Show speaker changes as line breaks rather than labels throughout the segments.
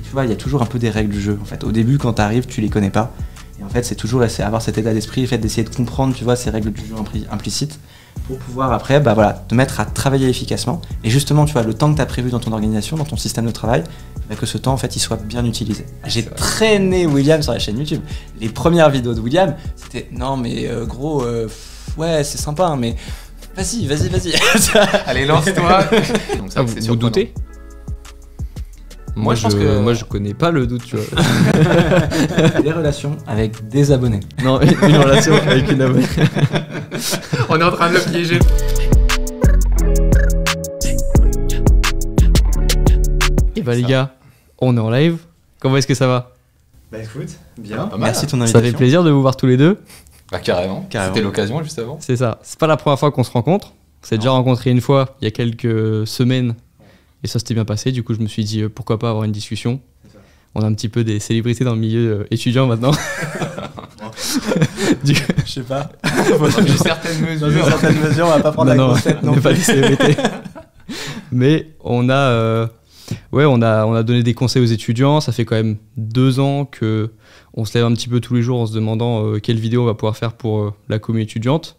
tu vois, il y a toujours un peu des règles du jeu. En fait, au début, quand tu arrives, tu les connais pas. Et en fait, c'est toujours avoir cet état d'esprit, le fait d'essayer de comprendre, tu vois, ces règles du jeu implicites pour pouvoir après, te mettre à travailler efficacement. Et justement, tu vois, le temps que tu as prévu dans ton organisation, dans ton système de travail, que ce temps, en fait, il soit bien utilisé. J'ai traîné William sur la chaîne YouTube. Les premières vidéos de William, c'était non, mais gros, ouais, c'est sympa, hein, mais vas-y.
Allez, lance-toi.
Donc ça, vous doutez? Moi, je connais pas le doute, tu vois.
Des relations avec des abonnés.
Non, une relation avec une abonnée.
On est en train de le piéger.
Et bah les gars, on est en live. Comment est-ce que ça va?
Bah écoute, bien.
Merci
de ton invitation.
Ça fait plaisir de vous voir tous les deux.
Bah carrément. C'était l'occasion juste avant.
C'est ça. C'est pas la première fois qu'on se rencontre. On s'est déjà rencontré une fois il y a quelques semaines. Et ça s'était bien passé, du coup je me suis dit pourquoi pas avoir une discussion. On a un petit peu des célébrités dans le milieu étudiant maintenant.
Je sais pas.
Dans une certaine mesure,
on va pas prendre la grossette non
plus. Pas des célébrités. Mais on a donné des conseils aux étudiants. Ça fait quand même 2 ans qu'on se lève un petit peu tous les jours en se demandant quelle vidéo on va pouvoir faire pour la commu étudiante.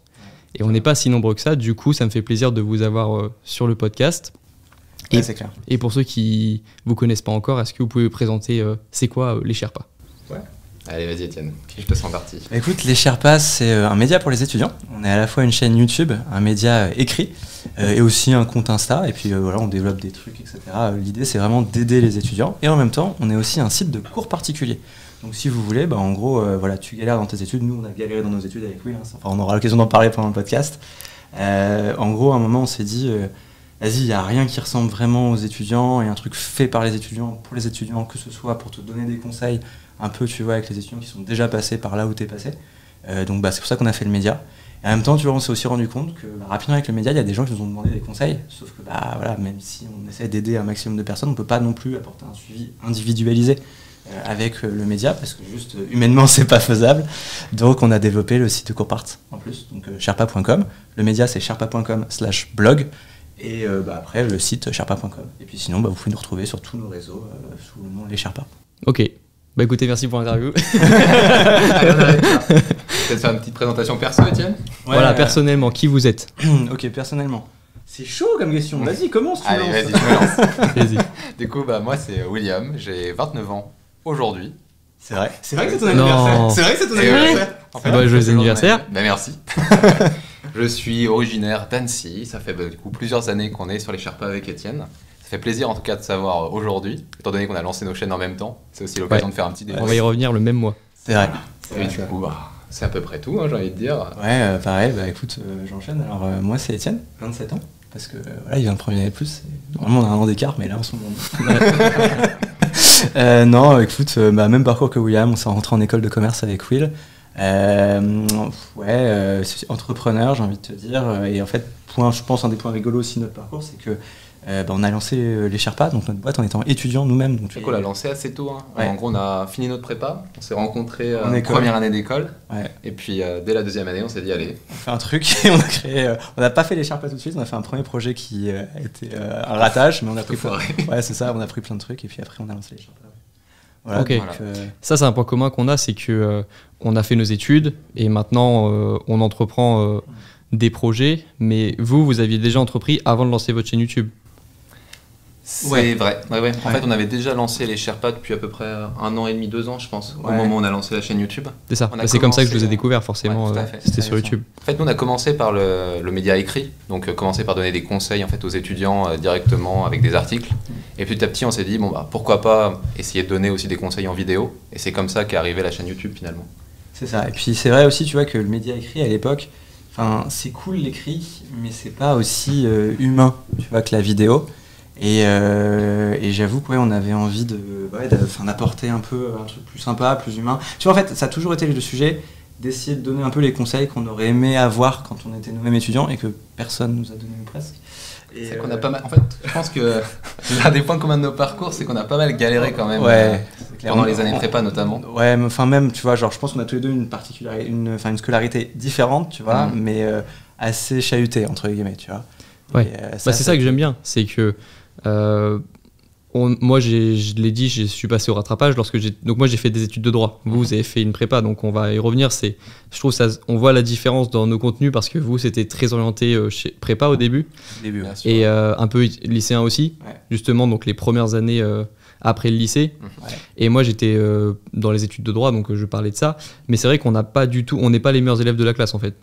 Et on n'est pas si nombreux que ça, du coup ça me fait plaisir de vous avoir sur le podcast.
Ouais, c'est clair.
Et pour ceux qui vous connaissent pas encore, est-ce que vous pouvez présenter c'est quoi les Sherpas?
Ouais. Allez, vas-y Étienne, je te sens parti.
Écoute, les Sherpas, c'est un média pour les étudiants. On est à la fois une chaîne YouTube, un média écrit, et aussi un compte Insta. Et puis voilà, on développe des trucs, etc. L'idée, c'est vraiment d'aider les étudiants. Et en même temps, on est aussi un site de cours particuliers. Donc si vous voulez, en gros, tu galères dans tes études. Nous, on a galéré dans nos études avec Will. Enfin, on aura l'occasion d'en parler pendant le podcast. En gros, à un moment, on s'est dit... vas-y, il n'y a rien qui ressemble vraiment aux étudiants, et un truc fait par les étudiants, pour les étudiants, que ce soit pour te donner des conseils, un peu, tu vois, avec les étudiants qui sont déjà passés par là où tu es passé. Donc c'est pour ça qu'on a fait le média. Et en même temps, tu vois, on s'est aussi rendu compte que rapidement avec le média, il y a des gens qui nous ont demandé des conseils, sauf que même si on essaie d'aider un maximum de personnes, on ne peut pas non plus apporter un suivi individualisé avec le média, parce que juste humainement, c'est pas faisable. Donc on a développé le site de Courpart en plus, donc sherpa.com. Le média, c'est sherpa.com/blog. Et après, le site sherpa.com. Et puis sinon, vous pouvez nous retrouver sur tous nos réseaux sous le nom Les Sherpas.
Ok. Bah écoutez, merci pour l'interview.
Allez, on arrête là. Peut-être faire une petite présentation perso, Étienne.
Voilà, personnellement, qui vous êtes?
Ok, personnellement. C'est chaud comme question. Vas-y, commence, tu
Allez,
lances.
vas-y, tu me lances.
Vas-y.
Du coup, moi, c'est William. J'ai 29 ans aujourd'hui.
C'est vrai. C'est vrai que c'est ton
Non.
anniversaire. C'est vrai que c'est ton anniversaire.
En fait,
joyeux anniversaire.
Merci. Je suis originaire d'Annecy. Ça fait du coup plusieurs années qu'on est sur les Sherpas avec Étienne. Ça fait plaisir en tout cas de savoir aujourd'hui, étant donné qu'on a lancé nos chaînes en même temps. C'est aussi l'occasion de faire un petit débat.
On va y revenir le même mois.
C'est vrai.
Et du coup, c'est à peu près tout, j'ai envie de dire.
Ouais, pareil. Écoute, j'enchaîne. Alors, moi, c'est Étienne, 27 ans. Parce que il vient de première année de plus. Normalement, on a un an d'écart, mais là, en ce moment. Non, écoute, même parcours que William. On s'est rentré en école de commerce avec Will. C'est entrepreneur, j'ai envie de te dire. Et en fait, je pense un des points rigolos aussi de notre parcours, c'est que on a lancé les Sherpas, donc notre boîte, en étant étudiants nous-mêmes. Donc
on l'a lancé assez tôt.
Ouais.
En gros, on a fini notre prépa, on s'est rencontrés
en
première année d'école.
Ouais.
Et puis dès la deuxième année, on s'est dit allez.
On fait un truc et on a créé. On n'a pas fait les Sherpas tout de suite, on a fait un premier projet qui a été un ratage, mais on a pris ouais, c'est ça, on a pris plein de trucs et puis après on a lancé les Sherpas. Voilà,
ok.
donc,
Ça, c'est un point commun qu'on a, c'est que on a fait nos études et maintenant on entreprend des projets. Mais vous aviez déjà entrepris avant de lancer votre chaîne YouTube.
C'est vrai. Ouais. En fait, on avait déjà lancé les Sherpas depuis à peu près 1 an et demi, 2 ans, je pense, au moment où on a lancé la chaîne YouTube.
C'est ça. C'est comme ça que je vous ai découvert, forcément.
Ouais, tout à fait.
C'était sur YouTube.
En fait, nous, on a commencé par le média écrit, donc commencé par donner des conseils en fait aux étudiants directement avec des articles. Et petit à petit, on s'est dit pourquoi pas essayer de donner aussi des conseils en vidéo. Et c'est comme ça qu'est arrivée la chaîne YouTube finalement.
C'est ça. Et puis c'est vrai aussi, tu vois, que le média écrit à l'époque, c'est cool l'écrit, mais c'est pas aussi humain, tu vois, que la vidéo. Et j'avoue qu'on avait envie d'apporter un peu un truc plus sympa, plus humain. Tu vois, en fait, ça a toujours été le sujet d'essayer de donner un peu les conseils qu'on aurait aimé avoir quand on était nous-mêmes étudiants et que personne nous a donné presque.
C'est qu'on a pas mal. En fait, je pense que l'un des points communs de nos parcours, c'est qu'on a pas mal galéré quand même.
Ouais.
Pendant les années prépa notamment.
Ouais, même, tu vois, je pense qu'on a tous les deux une scolarité différente, tu vois, mais assez chahutée, entre guillemets, tu vois.
Ouais. C'est ça que j'aime bien, c'est que moi, je l'ai dit, je suis passé au rattrapage donc moi j'ai fait des études de droit. Vous avez fait une prépa, donc on va y revenir. Je trouve ça, on voit la différence dans nos contenus parce que vous c'était très orienté chez prépa au début, et un peu lycéen aussi, justement, donc les premières années après le lycée. Et moi j'étais dans les études de droit, donc je parlais de ça. Mais c'est vrai qu'on n'a pas du tout, on n'est pas les meilleurs élèves de la classe en fait.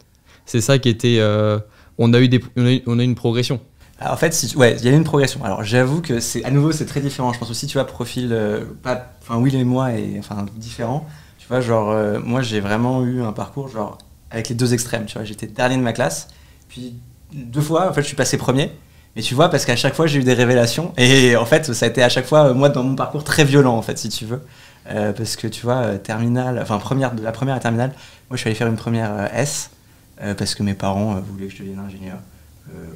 C'est ça qui était, on a eu une progression.
Alors, en fait, il y a eu une progression. Alors, j'avoue que c'est très différent. Je pense aussi, tu vois, profil, Will et moi, différent. Tu vois, genre, moi, j'ai vraiment eu un parcours, genre, avec les deux extrêmes, tu vois. J'étais dernier de ma classe, puis 2 fois, en fait, je suis passé premier. Mais tu vois, parce qu'à chaque fois, j'ai eu des révélations. Et en fait, ça a été à chaque fois, moi, dans mon parcours, très violent, en fait, si tu veux. Parce que, tu vois, de la première à terminale, moi, je suis allé faire une première S, parce que mes parents voulaient que je devienne ingénieur.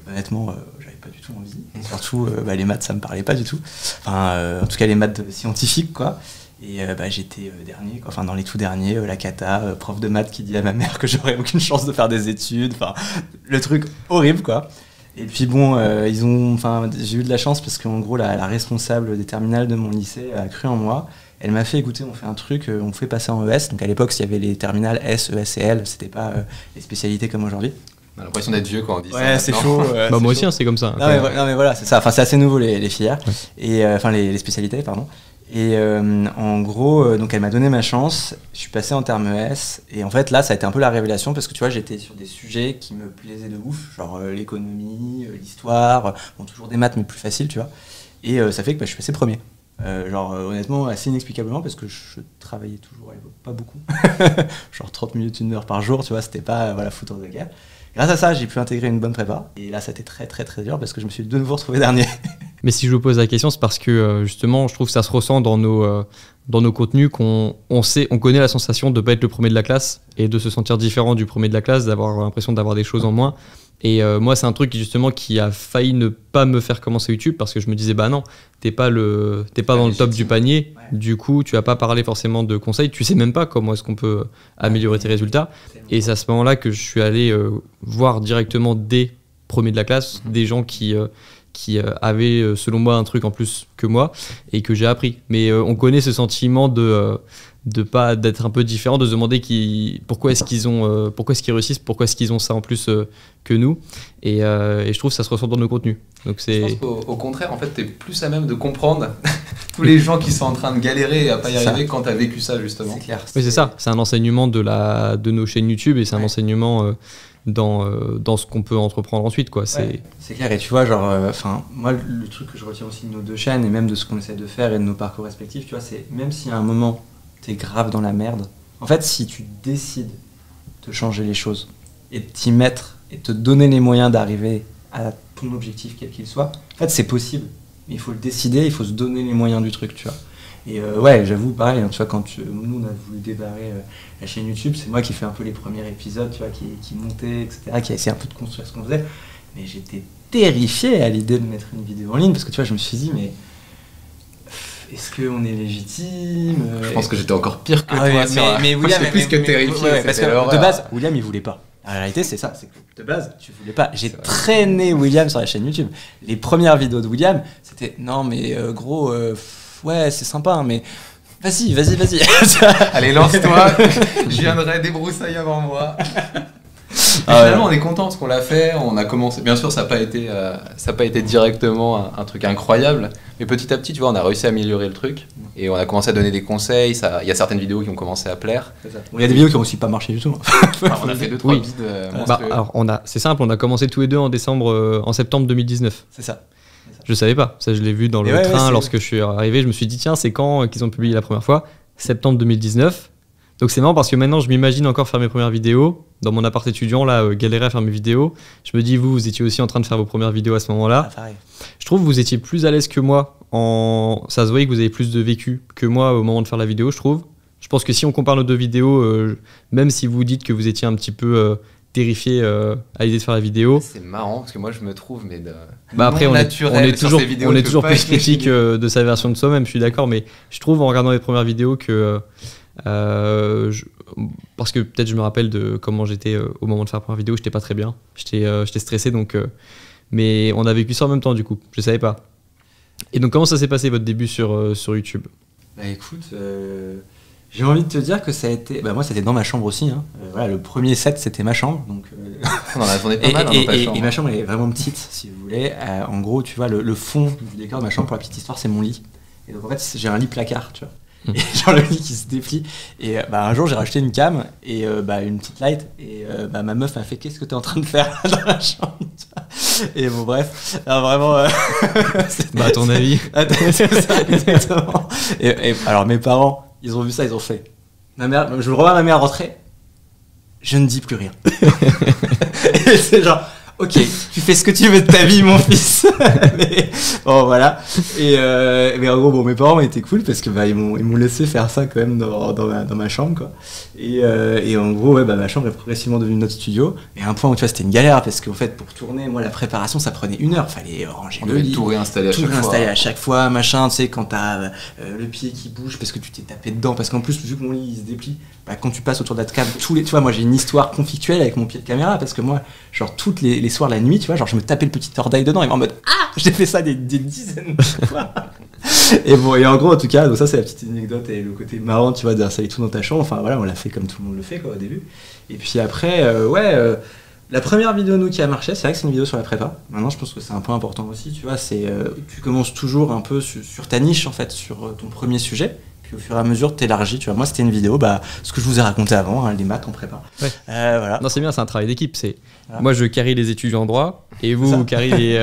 Honnêtement, j'avais pas du tout envie. Et surtout, les maths, ça me parlait pas du tout. En tout cas, les maths scientifiques, quoi. Et j'étais dernier, quoi. Enfin, dans les tout derniers, la cata, prof de maths qui dit à ma mère que j'aurais aucune chance de faire des études. Enfin, le truc horrible, quoi. Et puis bon, j'ai eu de la chance parce qu'en gros, la responsable des terminales de mon lycée a cru en moi. Elle m'a fait écouter, on fait un truc, on fait passer en ES. Donc à l'époque, il y avait les terminales S, ES et L. C'était pas les spécialités comme aujourd'hui.
On a l'impression d'être vieux quand on dit ça.
Ouais, c'est chaud.
Moi aussi, c'est comme ça.
Non, mais voilà, c'est ça. Enfin, c'est assez nouveau les filières. Et les spécialités, pardon. Et en gros, donc elle m'a donné ma chance. Je suis passé en terme ES. Et en fait, là, ça a été un peu la révélation parce que tu vois, j'étais sur des sujets qui me plaisaient de ouf, genre l'économie, l'histoire, toujours des maths mais plus facile, tu vois. Et ça fait que je suis passé premier. Honnêtement, assez inexplicablement parce que je travaillais toujours à l'époque, pas beaucoup. Genre 30 minutes, 1 heure par jour, tu vois, c'était pas foutre de guerre. Grâce à ça, j'ai pu intégrer une bonne prépa. Et là, ça a été très très très dur parce que je me suis de nouveau retrouvé dernier.
Mais si je vous pose la question, c'est parce que justement, je trouve que ça se ressent dans nos contenus qu'on connaît la sensation de ne pas être le premier de la classe et de se sentir différent du premier de la classe, d'avoir l'impression d'avoir des choses en moins. Et moi, c'est un truc qui a failli ne pas me faire commencer YouTube parce que je me disais, bah non, t'es pas dans le top du panier. Ouais. Du coup, tu vas pas parler forcément de conseils. Tu sais même pas comment est-ce qu'on peut améliorer tes résultats. Et c'est à ce moment-là que je suis allé voir directement des premiers de la classe, des gens qui avaient, selon moi, un truc en plus que moi et que j'ai appris. Mais on connaît ce sentiment d'être un peu différent, de se demander pourquoi est-ce qu'ils réussissent, pourquoi est-ce qu'ils ont ça en plus que nous, et je trouve que ça se ressent dans nos contenus. Donc
je pense qu'au contraire, en fait, t'es plus à même de comprendre tous les gens qui sont en train de galérer et à pas y arriver quand t'as vécu ça, justement.
C'est clair.
Oui, c'est ça. C'est un enseignement de nos chaînes YouTube et c'est un enseignement dans ce qu'on peut entreprendre ensuite, quoi.
C'est clair. Et tu vois, moi, le truc que je retiens aussi de nos deux chaînes et même de ce qu'on essaie de faire et de nos parcours respectifs, tu vois, c'est même si à un moment t'es grave dans la merde, en fait, si tu décides de changer les choses et de t'y mettre et de te donner les moyens d'arriver à ton objectif, quel qu'il soit, en fait, c'est possible. Mais il faut le décider, il faut se donner les moyens du truc, tu vois. Et j'avoue, pareil, tu vois, quand nous, on a voulu débarrer la chaîne YouTube, c'est moi qui fais un peu les premiers épisodes, tu vois, qui montait, etc., qui a essayé un peu de construire ce qu'on faisait. Mais j'étais terrifié à l'idée de mettre une vidéo en ligne, parce que tu vois, je me suis dit, mais est-ce qu'on est légitime?
Je pense que j'étais encore pire que toi.
Mais William,
j'étais plus que terrifié.
Parce que de base, William, il voulait pas. La réalité, c'est ça, c'est que de base, tu voulais pas. J'ai traîné William sur la chaîne YouTube. Les premières vidéos de William, c'était non, mais gros, ouais, c'est sympa, hein, mais vas-y.
Allez, lance-toi. Je viendrai débroussailler avant moi. Finalement, on est content parce qu'on l'a fait, on a commencé. Bien sûr, ça n'a pas été directement un truc incroyable, mais petit à petit, tu vois, on a réussi à améliorer le truc et on a commencé à donner des conseils. Il y a certaines vidéos qui ont commencé à plaire.
Il y a des vidéos qui n'ont aussi pas marché du tout.
On a fait 2-3 bides monstrueux.
Alors, c'est simple, on a commencé tous les deux en septembre 2019.
C'est ça.
Je savais pas, ça je l'ai vu dans le train lorsque je suis arrivé. Je me suis dit, tiens, c'est quand qu'ils ont publié la première fois? Septembre 2019. Donc c'est marrant parce que maintenant je m'imagine encore faire mes premières vidéos dans mon appart étudiant, là, galérer à faire mes vidéos. Je me dis, vous étiez aussi en train de faire vos premières vidéos à ce moment-là. Je trouve que vous étiez plus à l'aise que moi. Ça se voyait que vous avez plus de vécu que moi au moment de faire la vidéo, je trouve. Je pense que si on compare nos deux vidéos, même si vous dites que vous étiez un petit peu terrifié à l'idée de faire la vidéo.
C'est marrant parce que moi je me trouve
après on est toujours plus critique de sa version de soi-même, je suis d'accord, mais je trouve en regardant les premières vidéos que parce que peut-être je me rappelle de comment j'étais au moment de faire la première vidéo, j'étais pas très bien, j'étais stressé, donc mais on a vécu ça en même temps du coup, je savais pas. Et donc comment ça s'est passé votre début sur YouTube?
Bah écoute, j'ai envie de te dire que ça a été... Bah moi c'était dans ma chambre aussi, hein. Voilà, le premier set c'était ma chambre, donc...
On en a tourné pas mal dans ta chambre.
Et ma chambre elle est vraiment petite, si vous voulez. En gros, tu vois, le fond du décor de ma chambre, pour la petite histoire, c'est mon lit. Et donc en fait, j'ai un lit placard, tu vois. Et genre le lit qui se déplie. Et bah, un jour, j'ai racheté une cam et bah, une petite light. Et bah, ma meuf m'a fait: qu'est-ce que t'es en train de faire dans la chambre? Et bon, bref, alors, vraiment.
Bah, à ton avis.
C'est ça, exactement. Et alors, mes parents, ils ont vu ça, ils ont fait. Ma mère, je revois ma mère rentrer. Je ne dis plus rien. Et c'est genre: ok, tu fais ce que tu veux de ta vie, mon fils. Mais bon, voilà. Et mais en gros, bon, mes parents étaient cool parce que bah, ils m'ont laissé faire ça quand même dans ma chambre, quoi. Et en gros, ouais, bah, ma chambre est progressivement devenue notre studio. Et à un point où tu vois, c'était une galère parce qu'en fait, pour tourner, moi, la préparation, ça prenait 1 heure. Fallait ranger le lit,
tout réinstaller
à chaque fois, machin. Tu sais, quand t'as le pied qui bouge parce que tu t'es tapé dedans. Parce qu'en plus, vu que mon lit il se déplie, bah, quand tu passes autour de la table, tu vois, moi, j'ai une histoire conflictuelle avec mon pied de caméra parce que moi, genre, toutes les soirs, la nuit, tu vois, genre, je me tapais le petit orteil dedans et en mode: ah, j'ai fait ça des dizaines de fois. Et bon, et en gros, en tout cas, donc ça, c'est la petite anecdote et le côté marrant, tu vois, d'installer tout dans ta chambre. Enfin, voilà, on l'a fait comme tout le monde le fait, quoi, au début. Et puis après, la première vidéo, nous, qui a marché, c'est vrai que c'est une vidéo sur la prépa. Maintenant, je pense que c'est un point important aussi, tu vois, c'est, tu commences toujours un peu sur ta niche, en fait, sur ton premier sujet. Puis au fur et à mesure, t'élargis, tu vois. Moi, c'était une vidéo, bah, ce que je vous ai raconté avant, hein, les maths en prépa.
Ouais.
Voilà.
Non, c'est bien, c'est un travail d'équipe.
Voilà.
Moi, je carry les étudiants en droit et vous carry les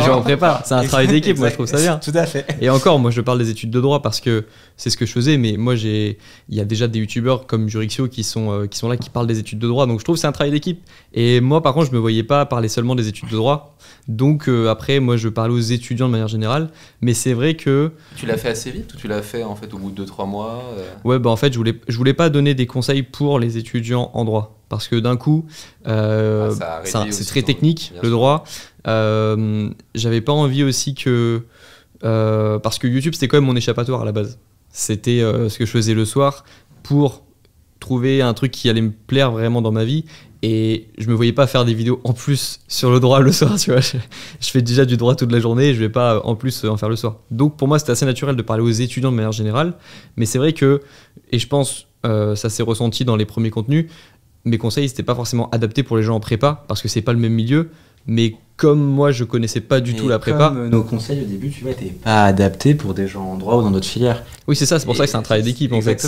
gens en prépa. C'est un travail d'équipe, moi, je trouve ça bien.
Tout à fait.
Et encore, moi, je parle des études de droit parce que c'est ce que je faisais, mais moi, il y a déjà des youtubeurs comme Jurixio qui sont là, qui parlent des études de droit. Donc, je trouve que c'est un travail d'équipe. Et moi, par contre, je me voyais pas parler seulement des études de droit. Donc, après, moi, je parlais aux étudiants de manière générale. Mais c'est vrai que...
Tu l'as fait assez vite ou tu l'as fait en fait au bout de 2-3 mois
Ouais, bah en fait, je voulais pas donner des conseils pour les étudiants en droit. Parce que d'un coup, c'est très technique, le droit. J'avais pas envie aussi que... parce que YouTube, c'était quand même mon échappatoire à la base. C'était ce que je faisais le soir pour trouver un truc qui allait me plaire vraiment dans ma vie. Et je me voyais pas faire des vidéos en plus sur le droit le soir, tu vois. Je fais déjà du droit toute la journée et je vais pas en plus en faire le soir. Donc pour moi, c'était assez naturel de parler aux étudiants de manière générale. Mais c'est vrai que, et je pense ça s'est ressenti dans les premiers contenus, mes conseils n'étaient pas forcément adaptés pour les gens en prépa parce que c'est pas le même milieu. Mais comme moi, je connaissais pas du tout la prépa.
Comme nos conseils au début, tu vois, n'étaient pas adaptés pour des gens en droit ou dans d'autres filières.
Oui, c'est ça, c'est pour ça que c'est un travail d'équipe en fait.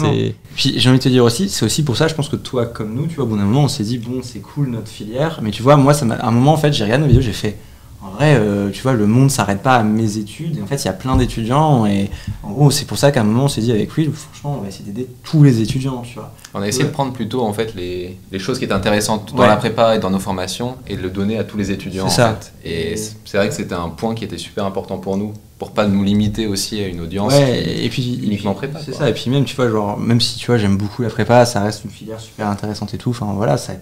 Puis j'ai envie de te dire aussi, c'est aussi pour ça, je pense que toi comme nous, tu vois, au bout d'un moment, on s'est dit, bon, c'est cool notre filière. Mais tu vois, moi, à un moment, en fait, j'ai regardé nos vidéos, j'ai fait, en vrai, tu vois, le monde s'arrête pas à mes études. Et en fait, il y a plein d'étudiants. Et en gros, c'est pour ça qu'à un moment, on s'est dit avec Will, franchement, on va essayer d'aider tous les étudiants, tu vois.
On a essayé de prendre plutôt en fait les choses qui étaient intéressantes dans la prépa et dans nos formations et de le donner à tous les étudiants.
C'est ça.
En fait. Et c'est vrai que c'était un point qui était super important pour nous, pour pas nous limiter aussi à une audience
et puis
uniquement prépa.
C'est ça. Et puis même, tu vois, genre, même si tu vois, j'aime beaucoup la prépa, ça reste une filière super intéressante et tout. Enfin voilà, ça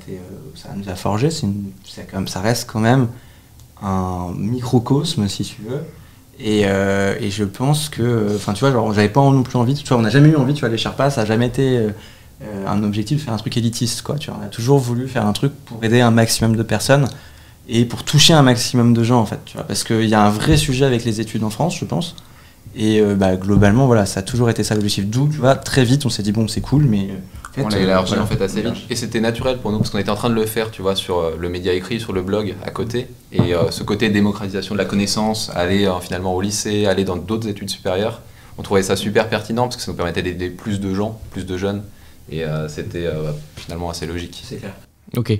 nous a forgé. Ça reste quand même un microcosme, si tu veux. Et je pense que, enfin, tu vois, genre, j'avais pas non plus envie. Tu vois, on n'a jamais eu envie. Tu vois, les Sherpas, ça a jamais été un objectif de faire un truc élitiste, quoi. Tu vois, on a toujours voulu faire un truc pour aider un maximum de personnes et pour toucher un maximum de gens, en fait. Tu vois, parce qu'il y a un vrai sujet avec les études en France, je pense. Et globalement, voilà, ça a toujours été ça l'objectif. D'où, tu vois, très vite, on s'est dit bon, c'est cool, mais
en fait, on l'a élargi en fait assez vite. Et c'était naturel pour nous parce qu'on était en train de le faire, tu vois, sur le média écrit, sur le blog à côté. Et ce côté démocratisation de la connaissance, aller finalement au lycée, aller dans d'autres études supérieures, on trouvait ça super pertinent parce que ça nous permettait d'aider plus de gens, plus de jeunes. Et c'était finalement assez logique.
C'est clair.
Ok.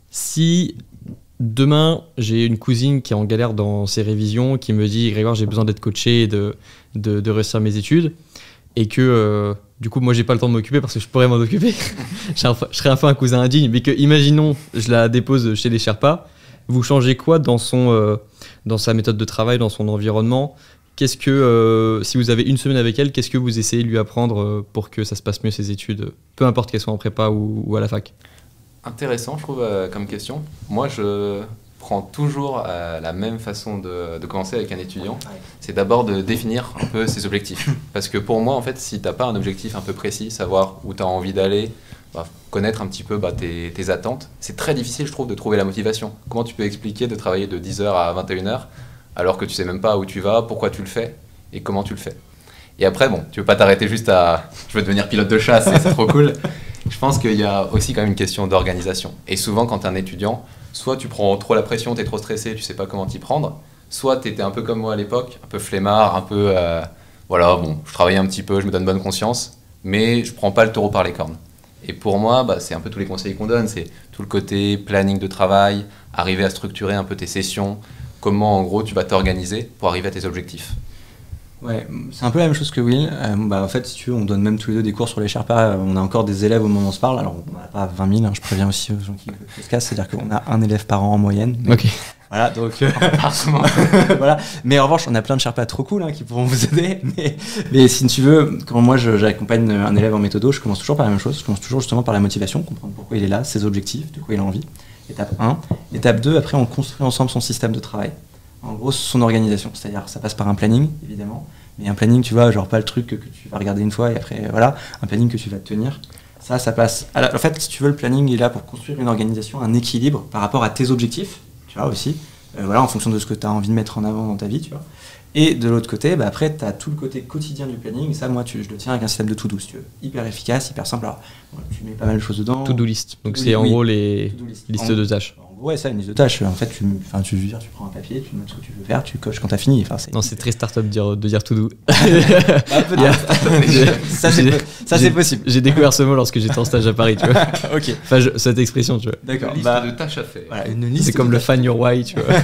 Si demain, j'ai une cousine qui est en galère dans ses révisions, qui me dit « Grégoire, j'ai besoin d'être coaché et de réussir mes études. » Et que, du coup, moi, j'ai pas le temps de m'occuper parce que je pourrais m'en occuper. Je serais un peu un cousin indigne. Mais que, imaginons, je la dépose chez les Sherpas. Vous changez quoi dans sa méthode de travail, dans son environnement ? Qu'est-ce que, si vous avez une semaine avec elle, qu'est-ce que vous essayez de lui apprendre pour que ça se passe mieux, ses études, peu importe qu'elles soient en prépa ou à la fac ?
Intéressant, je trouve, comme question. Moi, je prends toujours la même façon de commencer avec un étudiant. C'est d'abord de définir un peu ses objectifs. Parce que pour moi, en fait, si tu n'as pas un objectif un peu précis, savoir où tu as envie d'aller, connaître un petit peu tes attentes, c'est très difficile, je trouve, de trouver la motivation. Comment tu peux expliquer de travailler de 10h à 21h alors que tu sais même pas où tu vas, pourquoi tu le fais et comment tu le fais. Et après, bon, tu veux pas t'arrêter juste à je veux devenir pilote de chasse et c'est trop cool. Je pense qu'il y a aussi quand même une question d'organisation. Et souvent, quand tu es un étudiant, soit tu prends trop la pression, tu es trop stressé, tu sais pas comment t'y prendre, soit tu étais un peu comme moi à l'époque, un peu flemmard, un peu voilà, bon, je travaille un petit peu, je me donne bonne conscience, mais je prends pas le taureau par les cornes. Et pour moi, bah, c'est un peu tous les conseils qu'on donne, c'est tout le côté planning de travail, arriver à structurer un peu tes sessions, comment en gros tu vas t'organiser pour arriver à tes objectifs.
Ouais, c'est un peu la même chose que Will. Bah, en fait, si tu veux, on donne même tous les deux des cours sur les Sherpas. On a encore des élèves au moment où on se parle. Alors, on n'a pas 20 000, hein, je préviens aussi aux gens qui se cassent. C'est-à-dire qu'on a un élève par an en moyenne. Mais
Ok.
voilà, donc. Voilà. Mais en revanche, on a plein de Sherpas trop cool qui pourront vous aider. Mais si tu veux, quand moi j'accompagne un élève en méthodo, je commence toujours par la même chose. Je commence toujours justement par la motivation, comprendre pourquoi il est là, ses objectifs, de quoi il a envie. Étape 1. Étape 2, après, on construit ensemble son système de travail. En gros, son organisation. C'est-à-dire, ça passe par un planning, évidemment. Mais un planning, tu vois, genre pas le truc que tu vas regarder une fois et après, voilà, un planning que tu vas tenir. Ça passe. En fait, si tu veux, le planning est là pour construire une organisation, un équilibre par rapport à tes objectifs, tu vois, aussi. Voilà, en fonction de ce que tu as envie de mettre en avant dans ta vie, tu vois. Et de l'autre côté, bah, après, tu as tout le côté quotidien du planning. Et ça, moi, je le tiens avec un système de to-do, si tu veux. Hyper efficace, hyper simple. Alors, tu mets pas mal de choses dedans.
To-do list. Donc, c'est en gros les listes de tâches.
En gros, ouais, ça, une liste de tâches. En fait, tu prends un papier, tu notes ce que tu veux faire, tu coches quand tu as fini. Enfin,
non, c'est très start-up de dire to-do.
Ça, c'est possible.
J'ai découvert ce mot lorsque j'étais en stage à Paris, tu vois.
Ok.
Enfin, cette expression, tu vois.
D'accord.
Une liste de tâches à faire.
Voilà, une liste.
C'est comme le find your why, tu vois.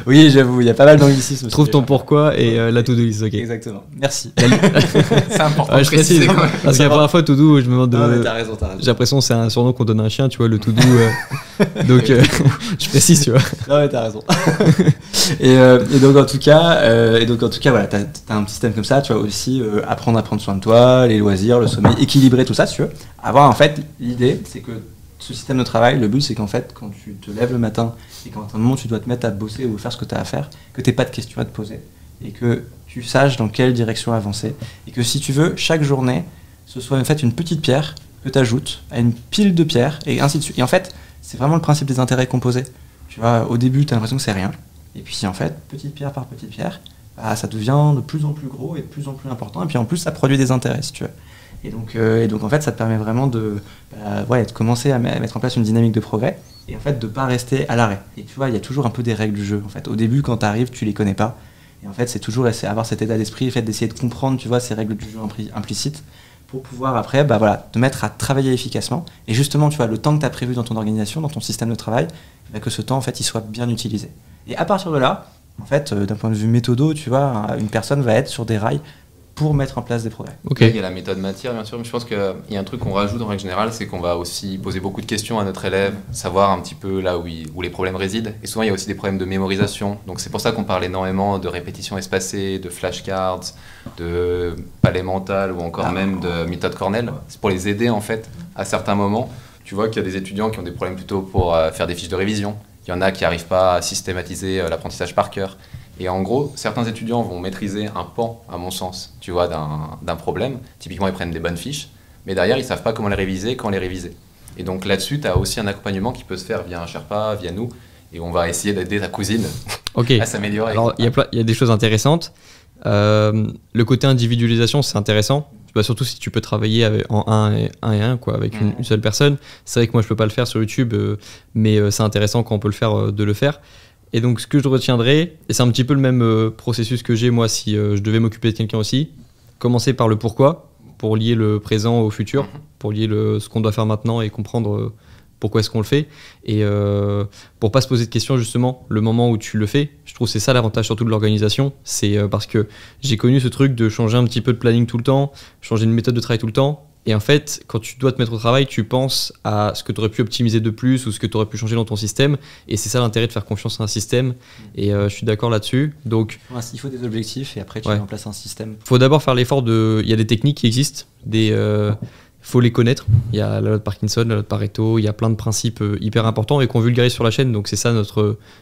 Oui, j'avoue, il y a pas mal d'anglicismes.
Trouve ton pourquoi et la to-do list, ok.
Exactement. Merci.
C'est important.
Ouais, je précise. Parce que la première fois, to-do, je me demande de.
Non, mais t'as raison.
J'ai l'impression que c'est un surnom qu'on donne à un chien, tu vois, le to-do. Donc, je précise, tu vois.
Non, mais t'as raison. et donc en tout cas, voilà, t'as un petit système comme ça, tu vois, aussi apprendre à prendre soin de toi, les loisirs, le sommeil, équilibrer tout ça, si tu veux. Avoir en fait, l'idée, c'est que ce système de travail, le but, c'est qu'en fait, quand tu te lèves le matin et qu'à un moment tu dois te mettre à bosser ou faire ce que tu as à faire, que t'aies pas de questions à te poser et que tu saches dans quelle direction avancer et que si tu veux, chaque journée, ce soit en fait une petite pierre que tu ajoutes à une pile de pierres et ainsi de suite. Et en fait, c'est vraiment le principe des intérêts composés. Tu vois, au début, tu as l'impression que c'est rien. Et puis en fait, petite pierre par petite pierre, bah, ça devient de plus en plus gros et de plus en plus important. Et puis en plus, ça produit des intérêts, si tu veux. Et donc en fait, ça te permet vraiment de commencer à mettre en place une dynamique de progrès et en fait de pas rester à l'arrêt. Et tu vois, il y a toujours un peu des règles du jeu. En fait, au début, quand tu arrives, tu les connais pas. Et en fait, c'est toujours avoir cet état d'esprit, le fait d'essayer de comprendre, tu vois, ces règles du jeu implicites pour pouvoir après, bah voilà, te mettre à travailler efficacement. Et justement, tu vois, le temps que tu as prévu dans ton organisation, dans ton système de travail, bah, que ce temps, en fait, il soit bien utilisé. Et à partir de là, en fait, d'un point de vue méthodo, tu vois, une personne va être sur des rails pour mettre en place des progrès.
Okay.
Il y a la méthode matière, bien sûr, mais je pense qu'il y a un truc qu'on rajoute en règle générale, c'est qu'on va aussi poser beaucoup de questions à notre élève, savoir un petit peu là où les problèmes résident. Et souvent, il y a aussi des problèmes de mémorisation. Donc c'est pour ça qu'on parle énormément de répétition espacée, de flashcards, de palais mental ou encore même de méthode Cornell. C'est pour les aider en fait à certains moments. Tu vois qu'il y a des étudiants qui ont des problèmes plutôt pour faire des fiches de révision. Il y en a qui n'arrivent pas à systématiser l'apprentissage par cœur. Et en gros, certains étudiants vont maîtriser un pan, à mon sens, tu vois, d'un problème. Typiquement, ils prennent des bonnes fiches, mais derrière, ils ne savent pas comment les réviser, quand les réviser. Et donc là-dessus, tu as aussi un accompagnement qui peut se faire via un Sherpa, via nous, et on va essayer d'aider ta cousine à s'améliorer.
Alors, il y a des choses intéressantes. Le côté individualisation, c'est intéressant. Surtout si tu peux travailler en un et un, quoi, avec une seule personne. C'est vrai que moi, je ne peux pas le faire sur YouTube, mais c'est intéressant quand on peut le faire, de le faire. Et donc, ce que je retiendrai, et c'est un petit peu le même processus que j'ai moi si je devais m'occuper de quelqu'un aussi, commencer par le pourquoi, pour lier le présent au futur, pour lier ce qu'on doit faire maintenant et comprendre pourquoi est-ce qu'on le fait. Et pour pas se poser de questions, justement, le moment où tu le fais, je trouve que c'est ça l'avantage surtout de l'organisation, c'est parce que j'ai connu ce truc de changer un petit peu de planning tout le temps, changer de méthode de travail tout le temps. Et en fait, quand tu dois te mettre au travail, tu penses à ce que tu aurais pu optimiser de plus ou ce que tu aurais pu changer dans ton système. Et c'est ça l'intérêt de faire confiance à un système. Et je suis d'accord là-dessus. Donc,
il faut des objectifs et après tu mets en place un système.
Il faut d'abord faire l'effort de... Il y a des techniques qui existent. Il faut les connaître. Il y a la loi de Parkinson, la loi de Pareto. Il y a plein de principes hyper importants et qu'on vulgarise sur la chaîne. Donc c'est ça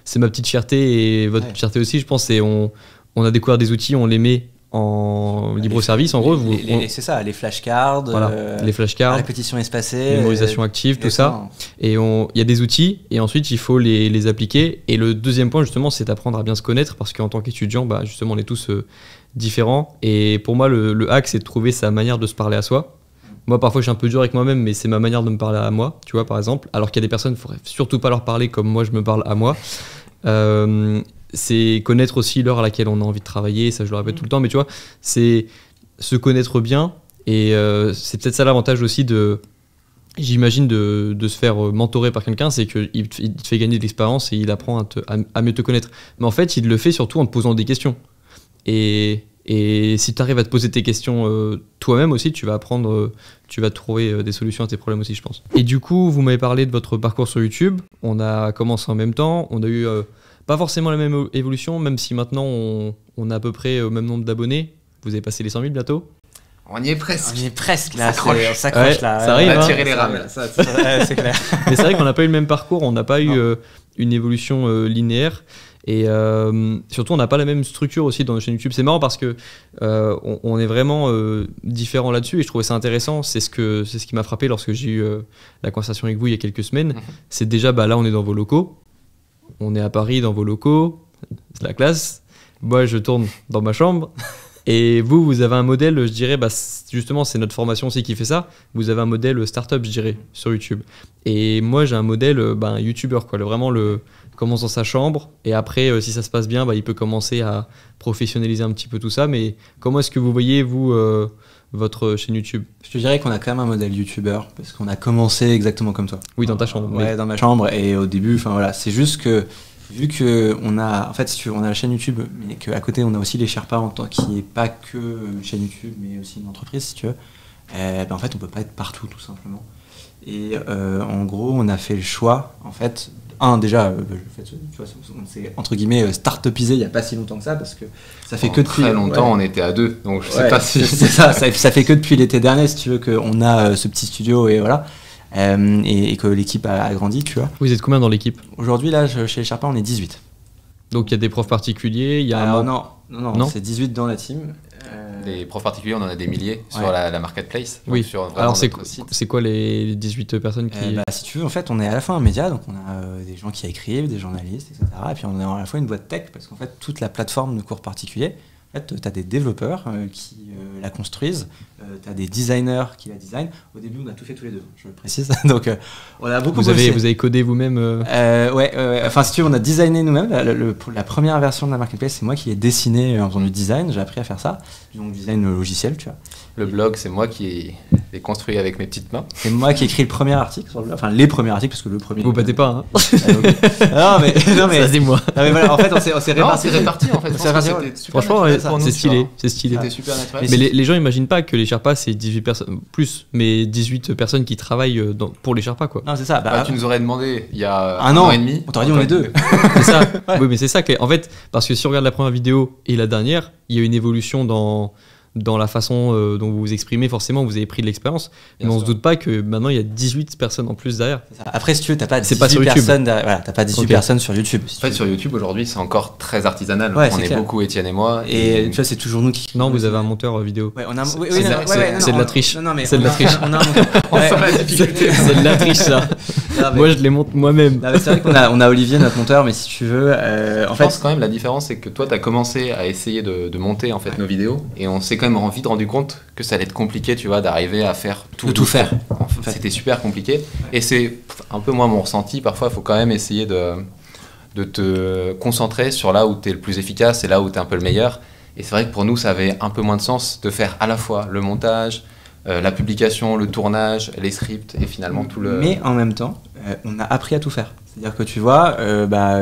c'est ma petite fierté et votre petite fierté aussi, je pense. On a découvert des outils, on les met en libre service, en gros.
C'est ça, les flashcards,
voilà, les flashcards,
répétition espacée,
mémorisation active, tout ça. Et il y a des outils, et ensuite il faut les appliquer. Et le deuxième point, justement, c'est d'apprendre à bien se connaître, parce qu'en tant qu'étudiant, bah, justement, on est tous différents. Et pour moi, le hack, c'est de trouver sa manière de se parler à soi. Moi, parfois, je suis un peu dur avec moi-même, mais c'est ma manière de me parler à moi, tu vois, par exemple. Alors qu'il y a des personnes, il ne faudrait surtout pas leur parler comme moi, je me parle à moi. C'est connaître aussi l'heure à laquelle on a envie de travailler, ça je le répète tout le temps, mais tu vois, c'est se connaître bien, et c'est peut-être ça l'avantage aussi j'imagine, de se faire mentorer par quelqu'un, c'est qu'il te fait gagner de l'expérience et il apprend à mieux te connaître. Mais en fait, il le fait surtout en te posant des questions. Et si tu arrives à te poser tes questions toi-même aussi, tu vas apprendre, tu vas trouver des solutions à tes problèmes aussi, je pense. Et du coup, vous m'avez parlé de votre parcours sur YouTube. On a commencé en même temps. On a eu pas forcément la même évolution, même si maintenant on a à peu près au même nombre d'abonnés. Vous avez passé les 100 000 bientôt.
On y est presque.
On y est presque là. On s'accroche
ouais,
là.
Ça arrive.
On va
hein.
tirer les rames.
C'est clair.
Mais c'est vrai qu'on n'a pas eu le même parcours. On n'a pas eu une évolution linéaire. Et surtout, on n'a pas la même structure aussi dans nos chaînes YouTube. C'est marrant parce que on est vraiment différents là-dessus, et je trouvais ça intéressant. C'est ce qui m'a frappé lorsque j'ai eu la conversation avec vous il y a quelques semaines. C'est déjà, bah, là, on est dans vos locaux. On est à Paris dans vos locaux. C'est la classe. Moi, je tourne dans ma chambre. Et vous avez un modèle, je dirais, bah, justement, c'est notre formation aussi qui fait ça. Vous avez un modèle startup, je dirais, sur YouTube. Et moi, j'ai un modèle YouTuber, quoi. Vraiment, commence dans sa chambre, et après, si ça se passe bien, bah, il peut commencer à professionnaliser un petit peu tout ça. Mais comment est-ce que vous voyez, vous, votre chaîne YouTube?
Je te dirais qu'on a quand même un modèle YouTuber, parce qu'on a commencé exactement comme toi.
Oui, dans ta chambre.
Ouais,
mais...
dans ma chambre, et au début, enfin voilà, c'est juste que vu que on a, en fait, si tu veux, on a la chaîne YouTube, mais qu'à côté on a aussi les Sherpas en tant qui n'est pas que une chaîne YouTube, mais aussi une entreprise, si tu veux. En fait, on peut pas être partout, tout simplement. Et en gros, on a fait le choix, en fait. Déjà, tu vois, on s'est entre guillemets start-upisé il n'y a pas si longtemps que ça, parce que ça fait que depuis
très longtemps, on était à 2, donc je sais pas si
c'est ça fait que depuis l'été dernier, si tu veux, qu'on a ce petit studio, et voilà, et que l'équipe a grandi, tu vois.
Vous êtes combien dans l'équipe?
Aujourd'hui, là, chez les Sherpas, on est 18.
Donc il y a des profs particuliers, il y a
Alors, non, c'est 18 dans la team.
Des profs particuliers, on en a des milliers sur la marketplace.
Oui.
Sur
alors c'est quoi les 18 personnes qui...
Si tu veux, en fait, on est à la fois un média, donc on a des gens qui écrivent, des journalistes, etc. Et puis on est à la fois une boîte tech, parce qu'en fait, toute la plateforme de cours particuliers, en fait, tu as des développeurs qui la construisent, tu as des designers qui la designent. Au début, on a tout fait tous les deux, je le précise. Donc, on a beaucoup bossé.
Vous avez codé vous-même
Ouais. Enfin, si tu veux, on a designé nous-mêmes. La première version de la marketplace, c'est moi qui ai dessiné en faisant du design. J'ai appris à faire ça. Donc, design logiciel, tu vois.
Le blog, c'est moi qui l'ai construit avec mes petites mains.
C'est moi qui ai écrit le premier article sur le blog. Enfin, les premiers articles, parce que le premier...
Vous battez pas, hein.
Non, mais
ça, c'est moi.
Non, mais voilà, en fait, on s'est répartis.
En fait.
Franchement, c'est stylé. C'est stylé.
C'était super naturel.
Mais les gens n'imaginent pas que les Sherpas, c'est 18 personnes, plus, mais 18 personnes qui travaillent pour les Sherpas, quoi.
Non, c'est ça.
Tu nous aurais demandé il y a
un an et demi. On t'aurait dit on est deux.
C'est ça. Ouais. Oui, mais c'est ça. En fait, parce que si on regarde la première vidéo et la dernière, il y a une évolution dans la façon dont vous vous exprimez. Forcément, vous avez pris de l'expérience, mais on se doute pas que maintenant il y a 18 personnes en plus derrière.
Après, si tu veux, t'as pas 18 personnes derrière. Voilà, t'as pas 18 personnes sur YouTube.
En fait, sur YouTube aujourd'hui, c'est encore très artisanal.
Ouais,
on est beaucoup, Étienne et moi.
Et tu vois, c'est toujours nous qui.
Non, vous avez un monteur vidéo.
Ouais, on a.
C'est de la triche. C'est de la triche.
On a un monteur.
On sent la difficulté.
C'est de la triche, ça. Moi, je les monte moi-même.
C'est vrai qu'on a Olivier, notre monteur, mais si tu veux,
en fait, quand même la différence, c'est que toi, t'as commencé à essayer de monter en fait nos vidéos, et on s'est quand même vite rendu compte que ça allait être compliqué, tu vois, d'arriver à faire tout faire. En fait, c'était super compliqué, et c'est un peu moi mon ressenti. Parfois, il faut quand même essayer de te concentrer sur là où tu es le plus efficace et là où tu es un peu le meilleur. Et c'est vrai que pour nous, ça avait un peu moins de sens de faire à la fois le montage, la publication, le tournage, les scripts et finalement tout le...
Mais en même temps, on a appris à tout faire. C'est-à-dire que tu vois,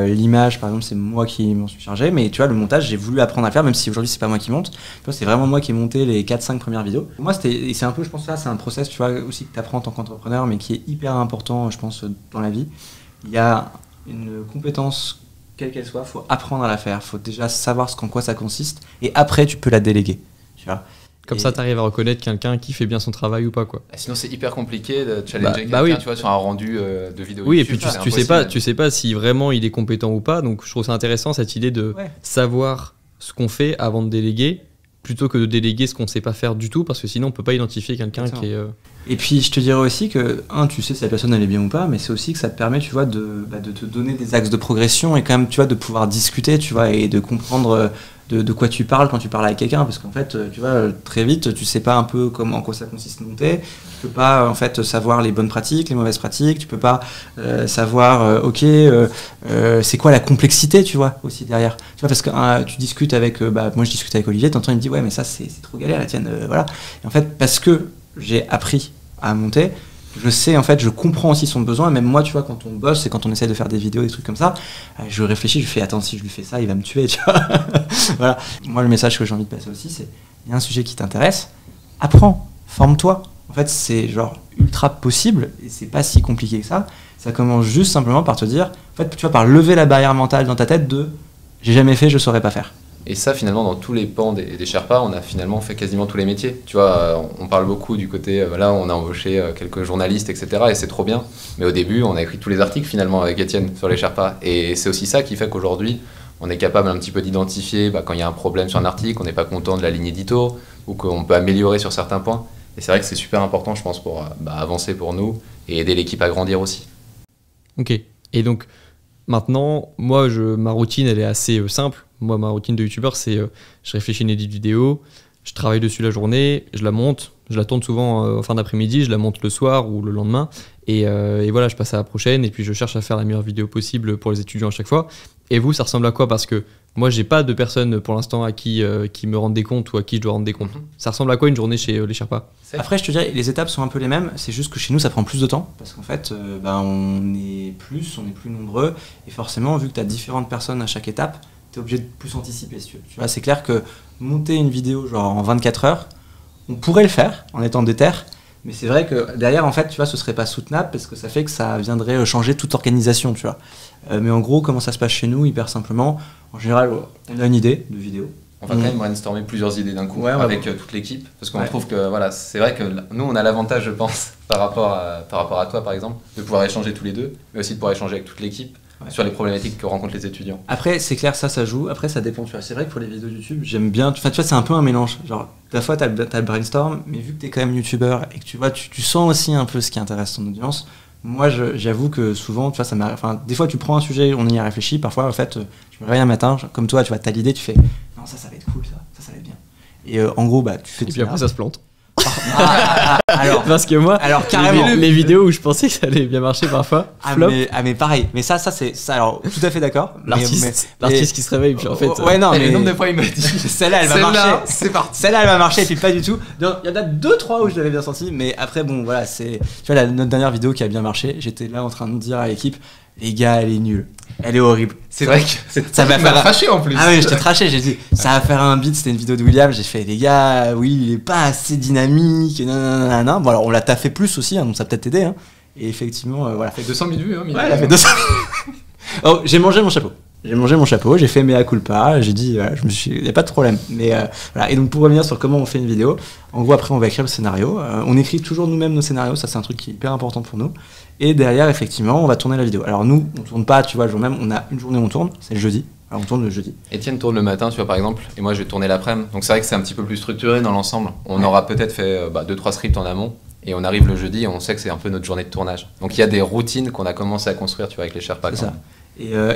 l'image par exemple, c'est moi qui m'en suis chargé, mais tu vois, le montage, j'ai voulu apprendre à faire, même si aujourd'hui c'est pas moi qui monte. Tu vois, c'est vraiment moi qui ai monté les 4-5 premières vidéos. Pour moi, c'est un peu, je pense, ça, c'est un process, tu vois, aussi que tu apprends en tant qu'entrepreneur, mais qui est hyper important, je pense, dans la vie. Il y a une compétence, quelle qu'elle soit, il faut apprendre à la faire. Il faut déjà savoir en quoi ça consiste, et après, tu peux la déléguer. Tu vois.
Comme ça, tu arrives à reconnaître quelqu'un qui fait bien son travail ou pas, quoi.
Sinon, c'est hyper compliqué de challenger quelqu'un,
oui.
Tu vois, sur un rendu de vidéo.
Oui, YouTube, et puis tu sais pas si vraiment il est compétent ou pas. Donc, je trouve ça intéressant, cette idée de savoir ce qu'on fait avant de déléguer, plutôt que de déléguer ce qu'on sait pas faire du tout, parce que sinon on peut pas identifier quelqu'un qui est...
Et puis je te dirais aussi que, tu sais si la personne elle est bien ou pas, mais c'est aussi que ça te permet, tu vois, de te donner des axes de progression et quand même, tu vois, de pouvoir discuter, tu vois, et de comprendre de quoi tu parles quand tu parles avec quelqu'un, parce qu'en fait, tu vois, très vite, tu sais pas un peu en quoi ça consiste monter, tu peux pas en fait savoir les bonnes pratiques, les mauvaises pratiques, tu peux pas savoir, c'est quoi la complexité, tu vois, aussi derrière, tu vois, parce que tu discutes avec, moi je discute avec Olivier, t'entends, il me dit ouais mais ça c'est trop galère, la tienne, voilà, et en fait parce que j'ai appris à monter, je sais, en fait, je comprends aussi son besoin, et même moi, tu vois, quand on bosse et quand on essaie de faire des vidéos, des trucs comme ça, je réfléchis, je fais, attends, si je lui fais ça, il va me tuer, tu vois. Voilà. Moi, le message que j'ai envie de passer aussi, c'est, il y a un sujet qui t'intéresse, apprends, forme-toi. En fait, c'est genre ultra possible, et c'est pas si compliqué que ça. Ça commence juste simplement par te dire, en fait, tu vois, par lever la barrière mentale dans ta tête de, j'ai jamais fait, je saurais pas faire.
Et ça, finalement, dans tous les pans des Sherpas, on a finalement fait quasiment tous les métiers. Tu vois, on parle beaucoup du côté, là, on a embauché quelques journalistes, etc. Et c'est trop bien. Mais au début, on a écrit tous les articles, finalement, avec Étienne, sur les Sherpas. Et c'est aussi ça qui fait qu'aujourd'hui, on est capable un petit peu d'identifier quand il y a un problème sur un article, on n'est pas content de la ligne édito, ou qu'on peut améliorer sur certains points. Et c'est vrai que c'est super important, je pense, pour avancer pour nous et aider l'équipe à grandir aussi.
Ok. Et donc, maintenant, moi, ma routine, elle est assez simple. Moi, ma routine de youtubeur, c'est je réfléchis une édite vidéo, je travaille dessus la journée, je la monte, je la tourne souvent en fin d'après-midi, je la monte le soir ou le lendemain, et voilà, je passe à la prochaine, et puis je cherche à faire la meilleure vidéo possible pour les étudiants à chaque fois. Et vous, ça ressemble à quoi? Parce que moi, j'ai pas de personnes pour l'instant à qui me rendent des comptes ou à qui je dois rendre des comptes. Ça ressemble à quoi une journée chez les Sherpas?
Après, je te dirais, les étapes sont un peu les mêmes, c'est juste que chez nous, ça prend plus de temps, parce qu'en fait, on est plus nombreux, et forcément, vu que tu as différentes personnes à chaque étape, tu es obligé de plus anticiper, si tu veux. Tu vois, c'est clair que monter une vidéo genre en 24 heures, on pourrait le faire en étant déter, mais c'est vrai que derrière, en fait, tu vois, ce serait pas soutenable parce que ça fait que ça viendrait changer toute organisation, tu vois. Mais en gros, comment ça se passe chez nous, hyper simplement, en général, on a une idée de vidéo.
On va quand même brainstormer plusieurs idées d'un coup avec toute l'équipe, parce qu'on trouve que voilà, c'est vrai que nous, on a l'avantage, je pense, par rapport à toi, par exemple, de pouvoir échanger tous les deux, mais aussi de pouvoir échanger avec toute l'équipe. Sur les problématiques que rencontrent les étudiants.
Après, c'est clair, ça joue. Après, ça dépend. Tu vois, c'est vrai que pour les vidéos YouTube, j'aime bien. Tu vois, c'est un peu un mélange. Genre, des fois, t'as le brainstorm, mais vu que t'es quand même youtubeur et que tu vois, tu sens aussi un peu ce qui intéresse ton audience. Moi, j'avoue que souvent, tu vois, ça m'arrive. Enfin, des fois, tu prends un sujet, on y a réfléchi. Parfois, en fait, je me réveille un matin, comme toi, tu vois, t'as l'idée, tu fais, non, ça va être cool, ça va être bien. Et en gros, tu fais.
Et puis après, ça se plante.
Alors,
parce que moi,
carrément,
les vidéos où je pensais que ça allait bien marcher parfois, flop.
Mais pareil, mais ça c'est ça, alors tout à fait d'accord.
L'artiste qui se réveille, puis en fait.
Ouais, non, mais
le nombre de fois il m'a dit
celle-là elle va marcher.
C'est parti.
Celle-là elle va marcher, et puis pas du tout. Il y en a 2-3 où je l'avais bien senti, mais après, bon, voilà, tu vois, notre dernière vidéo qui a bien marché, j'étais là en train de dire à l'équipe, les gars, elle est nulle. Elle est horrible.
C'est vrai que
ça va faire
traché en plus.
Ah oui, j'étais traché, j'ai dit ça va faire un beat, c'était une vidéo de William, j'ai fait les gars, oui, il est pas assez dynamique, nanana. Bon, alors on l'a taffé plus aussi, donc ça a peut-être aidé, hein. Et effectivement, voilà.
Ça fait 200 000 vues, hein,
ouais, elle a fait 200 000. Oh, j'ai mangé mon chapeau, j'ai fait mea culpa, j'ai dit, y a pas de problème. Mais voilà. Et donc pour revenir sur comment on fait une vidéo, en gros après on va écrire le scénario, on écrit toujours nous-mêmes nos scénarios, ça c'est un truc qui est hyper important pour nous. Et derrière effectivement on va tourner la vidéo. Alors nous on tourne pas, tu vois, le jour même, on a une journée où on tourne, c'est le jeudi. Alors on tourne le jeudi.
Étienne tourne le matin, tu vois, par exemple, et moi je vais tourner l'après-midi. Donc c'est vrai que c'est un petit peu plus structuré dans l'ensemble. On aura peut-être fait 2-3 scripts en amont. Et on arrive le jeudi et on sait que c'est un peu notre journée de tournage. Donc il y a des routines qu'on a commencé à construire, tu vois, avec les Sherpas.
C'est ça.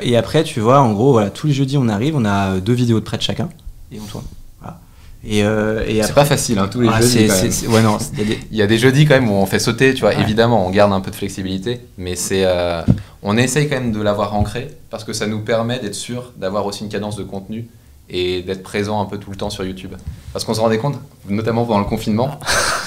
Et après, tu vois, en gros, voilà, tous les jeudis on arrive, on a 2 vidéos de près de chacun et on tourne. Voilà. Et
c'est
après,
pas facile, hein, tous les jeudis.
Ouais, non,
il y a des jeudis quand même où on fait sauter, tu vois. Ouais. Évidemment, on garde un peu de flexibilité, mais on essaye quand même de l'avoir ancré parce que ça nous permet d'être sûr d'avoir aussi une cadence de contenu et d'être présent un peu tout le temps sur YouTube. Parce qu'on se rendait compte, notamment pendant le confinement,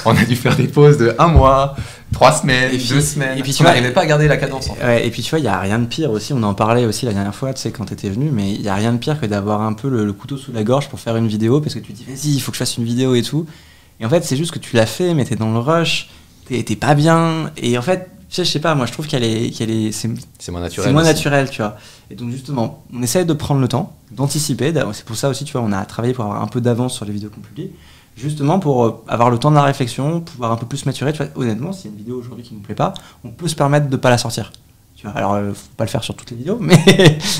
on a dû faire des pauses de 1 mois, 3 semaines, 2 semaines. Et puis tu n'arrivais pas à garder la cadence. En fait.
Ouais, et puis tu vois, il n'y a rien de pire aussi, on en parlait aussi la dernière fois, tu sais, quand tu étais venu, mais il n'y a rien de pire que d'avoir un peu le couteau sous la gorge pour faire une vidéo, parce que tu te dis, vas-y, il faut que je fasse une vidéo et tout. Et en fait, c'est juste que tu l'as fait, mais t'es dans le rush, t'es pas bien, et en fait, je sais pas, moi je trouve c'est
moins naturel.
C'est moins naturel, tu vois. Et donc justement, on essaye de prendre le temps, d'anticiper. C'est pour ça aussi, tu vois, on a travaillé pour avoir un peu d'avance sur les vidéos qu'on publie, justement pour avoir le temps de la réflexion, pouvoir un peu plus maturer. Tu vois, honnêtement, s'il y a une vidéo aujourd'hui qui nous plaît pas, on peut se permettre de pas la sortir. Tu vois, alors faut pas le faire sur toutes les vidéos, mais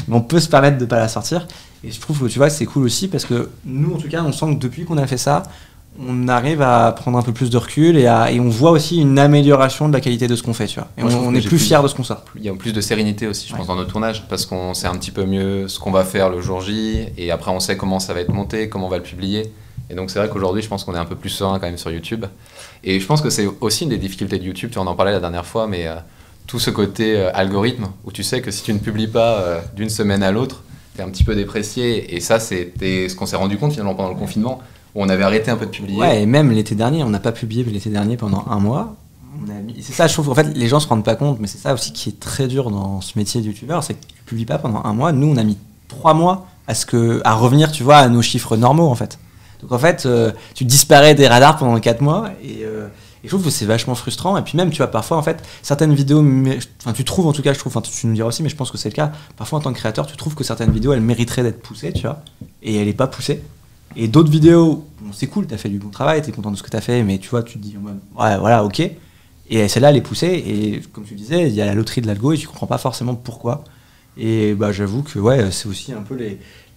on peut se permettre de pas la sortir. Et je trouve que tu vois, c'est cool aussi parce que nous, en tout cas, on sent que depuis qu'on a fait ça, on arrive à prendre un peu plus de recul et on voit aussi une amélioration de la qualité de ce qu'on fait, tu vois. Et on est plus fiers de ce qu'on sort.
Il y a plus de sérénité aussi, je pense, dans nos tournages, parce qu'on sait un petit peu mieux ce qu'on va faire le jour J, et après on sait comment ça va être monté, comment on va le publier. Et donc c'est vrai qu'aujourd'hui, je pense qu'on est un peu plus serein quand même sur YouTube. Et je pense que c'est aussi une des difficultés de YouTube, tu en parlais la dernière fois, mais tout ce côté algorithme, où tu sais que si tu ne publies pas d'une semaine à l'autre, t'es un petit peu déprécié. Et ça, c'était ce qu'on s'est rendu compte finalement pendant le confinement, où on avait arrêté un peu de publier.
Ouais, et même l'été dernier, on n'a pas publié l'été dernier pendant un mois. C'est ça, je trouve qu'en fait, les gens se rendent pas compte, mais c'est ça aussi qui est très dur dans ce métier de youtubeur, c'est que tu publies pas pendant un mois. Nous, on a mis 3 mois à revenir, tu vois, à nos chiffres normaux, en fait. Donc en fait, tu disparais des radars pendant 4 mois, et je trouve que c'est vachement frustrant. Et puis même, tu vois, parfois, en fait, certaines vidéos, enfin, tu trouves, en tout cas, je trouve, enfin, tu nous diras aussi, mais je pense que c'est le cas, parfois, en tant que créateur, tu trouves que certaines vidéos, elles mériteraient d'être poussées, tu vois, et elle est pas poussée. Et d'autres vidéos, bon, c'est cool, t'as fait du bon travail, t'es content de ce que t'as fait, mais tu vois, tu te dis, ouais, voilà, ok. Et celle-là, elle est poussée, et comme tu disais, il y a la loterie de l'algo, et tu comprends pas forcément pourquoi. Et bah, j'avoue que ouais, c'est aussi un peu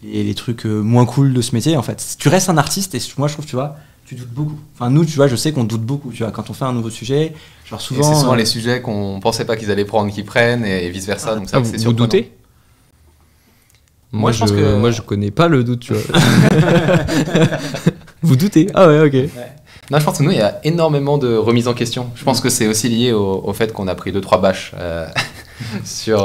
les trucs moins cool de ce métier, en fait. Tu restes un artiste, et moi, je trouve, tu vois, tu doutes beaucoup. Enfin, nous, tu vois, je sais qu'on doute beaucoup, tu vois, quand on fait un nouveau sujet, genre souvent...
Et c'est souvent les sujets qu'on pensait pas qu'ils allaient prendre, qu'ils prennent, et vice-versa, donc ça, c'est
vous doutez ? Moi, je pense que... Moi, je connais pas le doute, tu vois. Vous doutez ? Ah ouais, ok. Ouais.
Non, je pense que nous, il y a énormément de remises en question. Je pense que c'est aussi lié au fait qu'on a pris 2-3 bâches sur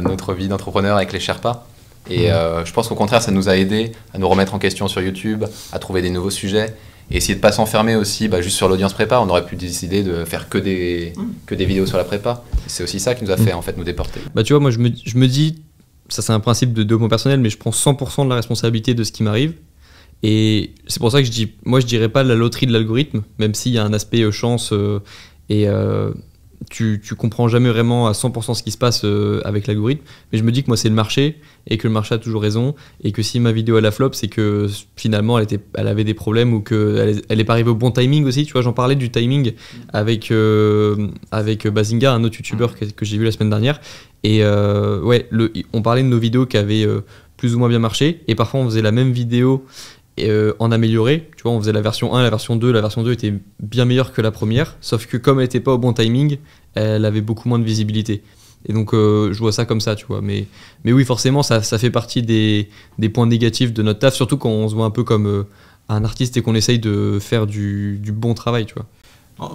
notre vie d'entrepreneur avec les Sherpas. Et je pense qu'au contraire, ça nous a aidé à nous remettre en question sur YouTube, à trouver des nouveaux sujets, et essayer de pas s'enfermer aussi juste sur l'audience prépa. On aurait pu décider de faire que des vidéos sur la prépa. Et c'est aussi ça qui nous a fait en fait nous déporter.
Bah tu vois, moi je me dis... Ça, c'est un principe de développement personnel, mais je prends 100% de la responsabilité de ce qui m'arrive. Et c'est pour ça que je dirais pas la loterie de l'algorithme, même s'il y a un aspect chance et tu comprends jamais vraiment à 100% ce qui se passe avec l'algorithme. Mais je me dis que moi, c'est le marché et que le marché a toujours raison. Et que si ma vidéo elle a flop, c'est que finalement, elle avait des problèmes ou qu'elle est pas arrivée au bon timing aussi. Tu vois, j'en parlais du timing avec Bazinga, un autre youtubeur que j'ai vu la semaine dernière. Et ouais, on parlait de nos vidéos qui avaient plus ou moins bien marché, et parfois on faisait la même vidéo en amélioré. Tu vois, on faisait la version 1, la version 2, la version 2 était bien meilleure que la première, sauf que comme elle n'était pas au bon timing, elle avait beaucoup moins de visibilité. Et donc je vois ça comme ça, tu vois. Mais oui, forcément, ça fait partie des points négatifs de notre taf, surtout quand on se voit un peu comme un artiste et qu'on essaye de faire du bon travail, tu vois.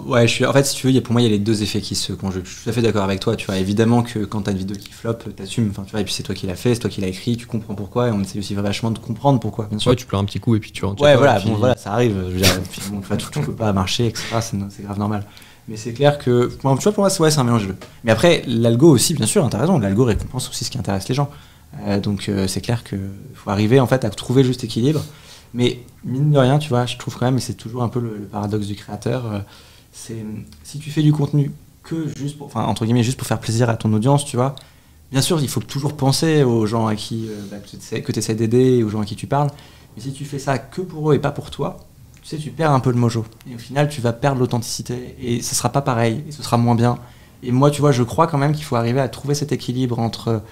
Ouais, en fait, si tu veux, pour moi, il y a les deux effets qui se conjuguent. Je suis tout à fait d'accord avec toi. Tu vois, évidemment que quand t'as une vidéo qui flop, t'assumes. Enfin, tu vois, et puis c'est toi qui l'as fait, c'est toi qui l'as écrit, tu comprends pourquoi, et on essaie aussi vachement de comprendre pourquoi. Bien sûr.
Ouais, tu pleures un petit coup et puis tu rentres.
Ouais, voilà, bon, voilà, ça arrive. Je veux dire, puis, bon, tu vois, tout peut pas marcher, etc. C'est grave normal. Mais c'est clair que, tu vois, pour moi, c'est un mélange de deux. Mais après, l'algo aussi, bien sûr, t'as raison. L'algo récompense aussi ce qui intéresse les gens. Donc, c'est clair qu'il faut arriver en fait à trouver le juste équilibre. Mais mine de rien, tu vois, je trouve quand même, et c'est toujours un peu le paradoxe du créateur. C'est si tu fais du contenu que juste pour, enfin, entre guillemets, juste pour faire plaisir à ton audience, tu vois, bien sûr, il faut toujours penser aux gens à qui que tu essaies d'aider, aux gens à qui tu parles, mais si tu fais ça que pour eux et pas pour toi, tu sais, tu perds un peu le mojo, et au final, tu vas perdre l'authenticité, et ce sera pas pareil, et ce sera moins bien. Et moi, tu vois, je crois quand même qu'il faut arriver à trouver cet équilibre entre,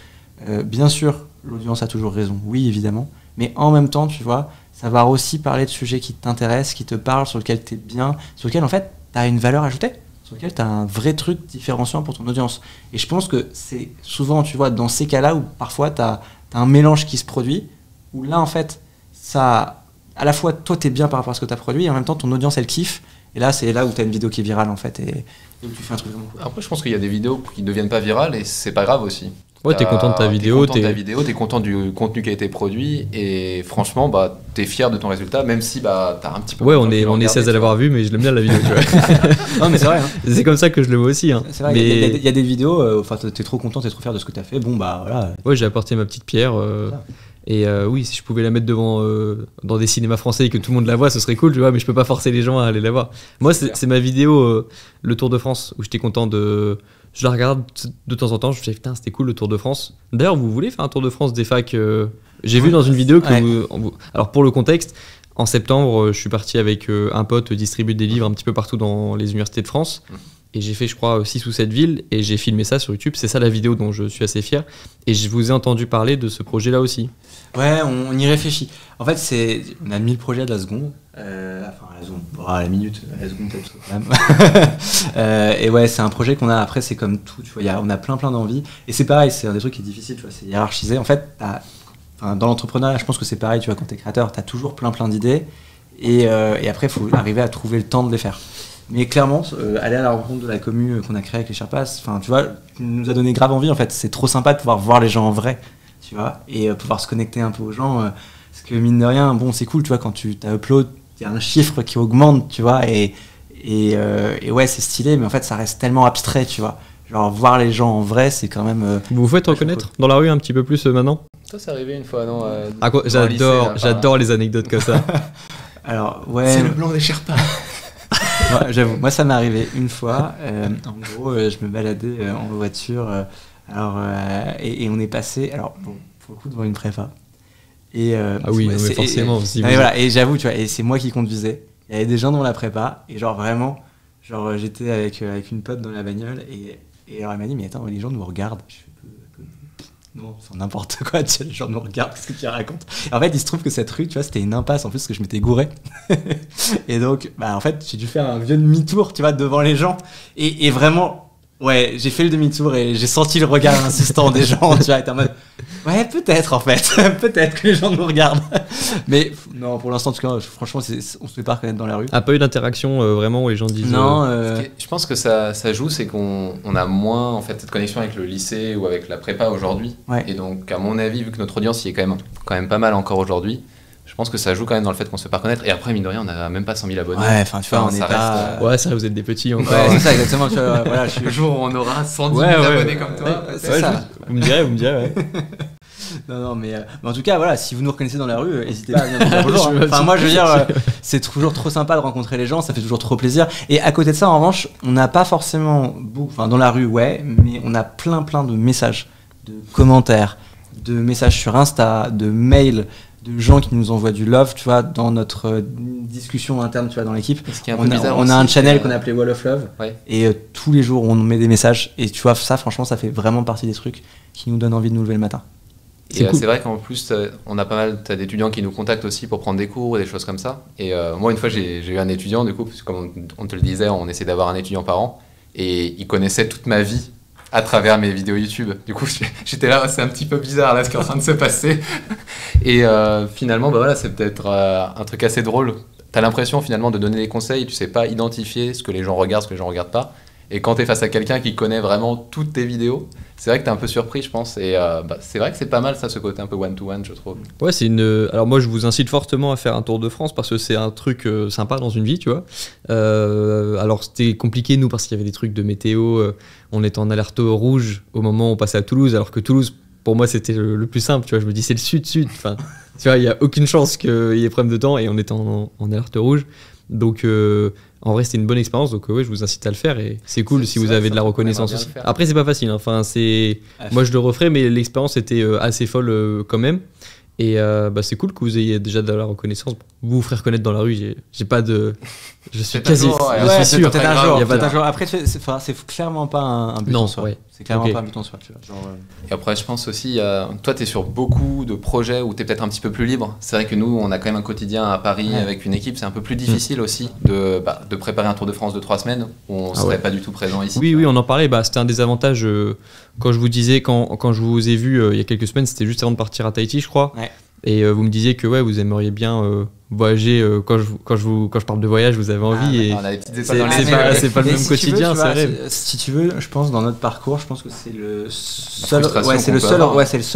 bien sûr, l'audience a toujours raison, oui, évidemment, mais en même temps, tu vois, savoir aussi parler de sujets qui t'intéressent, qui te parlent, sur lesquels tu es bien, sur lesquels, en fait, tu as une valeur ajoutée, sur lequel tu as un vrai truc différenciant pour ton audience. Et je pense que c'est souvent, tu vois, dans ces cas-là où parfois tu as un mélange qui se produit, où là, en fait, ça, à la fois, toi, tu es bien par rapport à ce que tu as produit, et en même temps, ton audience, elle kiffe. Et là, c'est là où tu as une vidéo qui est virale, en fait, et où tu fais un truc vraiment cool.
Après, je pense qu'il y a des vidéos qui ne deviennent pas virales, et c'est pas grave aussi.
Ouais, t'es content de ta vidéo.
T'es content du contenu qui a été produit, et franchement, t'es fier de ton résultat, même si t'as un petit peu...
Ouais, on est 16 à l'avoir vu, mais je l'aime bien la vidéo, tu vois.
Non, mais c'est vrai. Hein.
C'est comme ça que je le vois aussi. Hein.
C'est vrai, mais... il y a des vidéos, enfin, t'es trop content, t'es trop fier de ce que t'as fait, bon, bah voilà.
Ouais, j'ai apporté ma petite pierre. Et oui, si je pouvais la mettre devant dans des cinémas français et que tout le monde la voit, ce serait cool, tu vois, mais je peux pas forcer les gens à aller la voir. Moi, c'est ma vidéo le Tour de France, où j'étais content de... Je la regarde de temps en temps, je me dis putain, c'était cool le Tour de France. D'ailleurs, vous voulez faire un Tour de France des facs J'ai vu dans une vidéo que alors pour le contexte, en septembre, je suis parti avec un pote distribuer des livres un petit peu partout dans les universités de France. Et j'ai fait, je crois, 6 ou 7 villes et j'ai filmé ça sur YouTube. C'est ça la vidéo dont je suis assez fier. Et je vous ai entendu parler de ce projet-là aussi.
Ouais, on y réfléchit. En fait, on a 1000 projets à la seconde. Enfin, à la seconde, à la minute, à la seconde peut-être quand même. Et ouais, c'est un projet qu'on a. Après, c'est comme tout, tu vois, on a plein d'envies. Et c'est pareil, c'est un des trucs qui est difficile, tu vois, c'est hiérarchisé. En fait, dans l'entrepreneuriat, je pense que c'est pareil, tu vois, quand t'es créateur, t'as toujours plein d'idées. Et après, il faut arriver à trouver le temps de les faire. Mais clairement, aller à la rencontre de la commu qu'on a créée avec les Sherpas, enfin, tu vois, nous a donné grave envie. En fait, c'est trop sympa de pouvoir voir les gens en vrai, tu vois, et pouvoir se connecter un peu aux gens. Parce que mine de rien, bon, c'est cool, tu vois, quand tu upload, il y a un chiffre qui augmente, tu vois, et ouais, c'est stylé, mais en fait, ça reste tellement abstrait, tu vois. Genre, voir les gens en vrai, c'est quand même.
Vous vous faites reconnaître dans la rue un petit peu plus maintenant?
Ça, c'est arrivé une fois, non
J'adore les anecdotes comme ça.
Alors, ouais.
C'est le blanc des Sherpas.
Ouais, j'avoue, moi ça m'est arrivé une fois. En gros, je me baladais en voiture, et on est passé, alors bon, pour le coup devant une prépa. Et
ah oui, mais forcément.
Et j'avoue, tu vois, et c'est moi qui conduisais. Il y avait des gens dans la prépa, et genre vraiment, j'étais avec une pote dans la bagnole, et alors elle m'a dit, mais attends, les gens nous regardent. Je fais, non, c'est n'importe quoi, tu sais, les gens nous regardent, qu'est-ce que tu racontes? Et en fait, il se trouve que cette rue, tu vois, c'était une impasse en plus, parce que je m'étais gouré. Et donc, en fait, j'ai dû faire un vieux demi-tour, tu vois, devant les gens. Et vraiment, ouais, j'ai fait le demi-tour et j'ai senti le regard insistant des gens, tu vois, et t'es en mode, ouais, peut-être en fait, peut-être que les gens nous regardent. Mais non, pour l'instant, en tout cas, franchement, on se fait pas reconnaître dans la rue.
Ah, pas eu d'interaction vraiment où les gens disent.
Non,
je pense que ça joue, c'est qu'on a moins en fait cette connexion avec le lycée ou avec la prépa aujourd'hui.
Ouais.
Et donc, à mon avis, vu que notre audience y est quand même pas mal encore aujourd'hui, je pense que ça joue quand même dans le fait qu'on se fait pas reconnaître. Et après, mine de rien, on a même pas 100 000 abonnés.
Ouais, enfin, tu vois, on est
ça
pas.
reste,
Ouais, ça, vous êtes des petits encore.
Ouais, c'est ça, exactement. Tu vois, voilà,
Le jour où on aura 110 000 abonnés comme toi,
c'est ça.
Vous me direz, ouais.
Non, mais en tout cas, voilà, si vous nous reconnaissez dans la rue, n'hésitez pas à venir nous dire bonjour. Enfin, moi, je veux dire, c'est toujours trop sympa de rencontrer les gens, ça fait toujours trop plaisir. Et à côté de ça, en revanche, on n'a pas forcément beaucoup, enfin, dans la rue, ouais, mais on a plein de messages, de commentaires, de messages sur Insta, de mails, de gens qui nous envoient du love, tu vois, dans notre discussion interne, tu vois, dans l'équipe. On a un channel qu'on a appelé Wall of Love,
ouais.
Et tous les jours, on met des messages. Et tu vois, ça, franchement, ça fait vraiment partie des trucs qui nous donnent envie de nous lever le matin.
Et c'est vrai qu'en plus, on a pas mal d'étudiants qui nous contactent aussi pour prendre des cours et des choses comme ça. Et moi, une fois, j'ai eu un étudiant, du coup, parce que comme on te le disait, on essaie d'avoir un étudiant par an. Et il connaissait toute ma vie à travers mes vidéos YouTube. Du coup, j'étais là, c'est un petit peu bizarre là ce qui est en train de se passer. Et finalement, voilà, c'est peut-être un truc assez drôle. T'as l'impression finalement de donner des conseils, tu sais pas identifier ce que les gens regardent, ce que les gens regardent pas. Et quand t'es face à quelqu'un qui connaît vraiment toutes tes vidéos, c'est vrai que t'es un peu surpris, je pense. Et c'est vrai que c'est pas mal ça, ce côté un peu one-to-one, je trouve.
Ouais, alors moi, je vous incite fortement à faire un tour de France parce que c'est un truc sympa dans une vie, tu vois. Alors c'était compliqué, nous, parce qu'il y avait des trucs de météo. On était en alerte rouge au moment où on passait à Toulouse, alors que Toulouse, pour moi, c'était le plus simple, tu vois. Je me dis, c'est le sud-sud. Enfin, tu vois, il n'y a aucune chance qu'il y ait problème de temps et on était en alerte rouge. Donc, en vrai, c'était une bonne expérience. Donc, ouais, je vous incite à le faire et c'est cool si vous avez de la reconnaissance aussi. Après, c'est pas facile. Hein. Enfin, moi, je le referai, mais l'expérience était assez folle quand même. Et c'est cool que vous ayez déjà de la reconnaissance. Vous vous ferez reconnaître dans la rue. J'ai pas de. Je suis quasi.
Je suis sûr.
Peut-être un jour.
Il y a pas un jour. Après, c'est clairement pas un but en soi.
Ouais.
C'est clairement pas un but en soi. Tu vois.
Et après, je pense aussi, toi, tu es sur beaucoup de projets où tu es peut-être un petit peu plus libre. C'est vrai que nous, on a quand même un quotidien à Paris avec une équipe. C'est un peu plus difficile aussi de préparer un Tour de France de 3 semaines où on ne serait pas du tout présent ici.
Oui, on en parlait. C'était un des avantages. Quand je vous disais, quand je vous ai vu il y a quelques semaines, c'était juste avant de partir à Tahiti, je crois. Ouais. Et vous me disiez que vous aimeriez bien voyager. Quand je parle de voyage, vous avez envie.
On a des petites
c'est pas le même quotidien, c'est vrai.
Si tu veux, je pense dans notre parcours, je pense que c'est le seul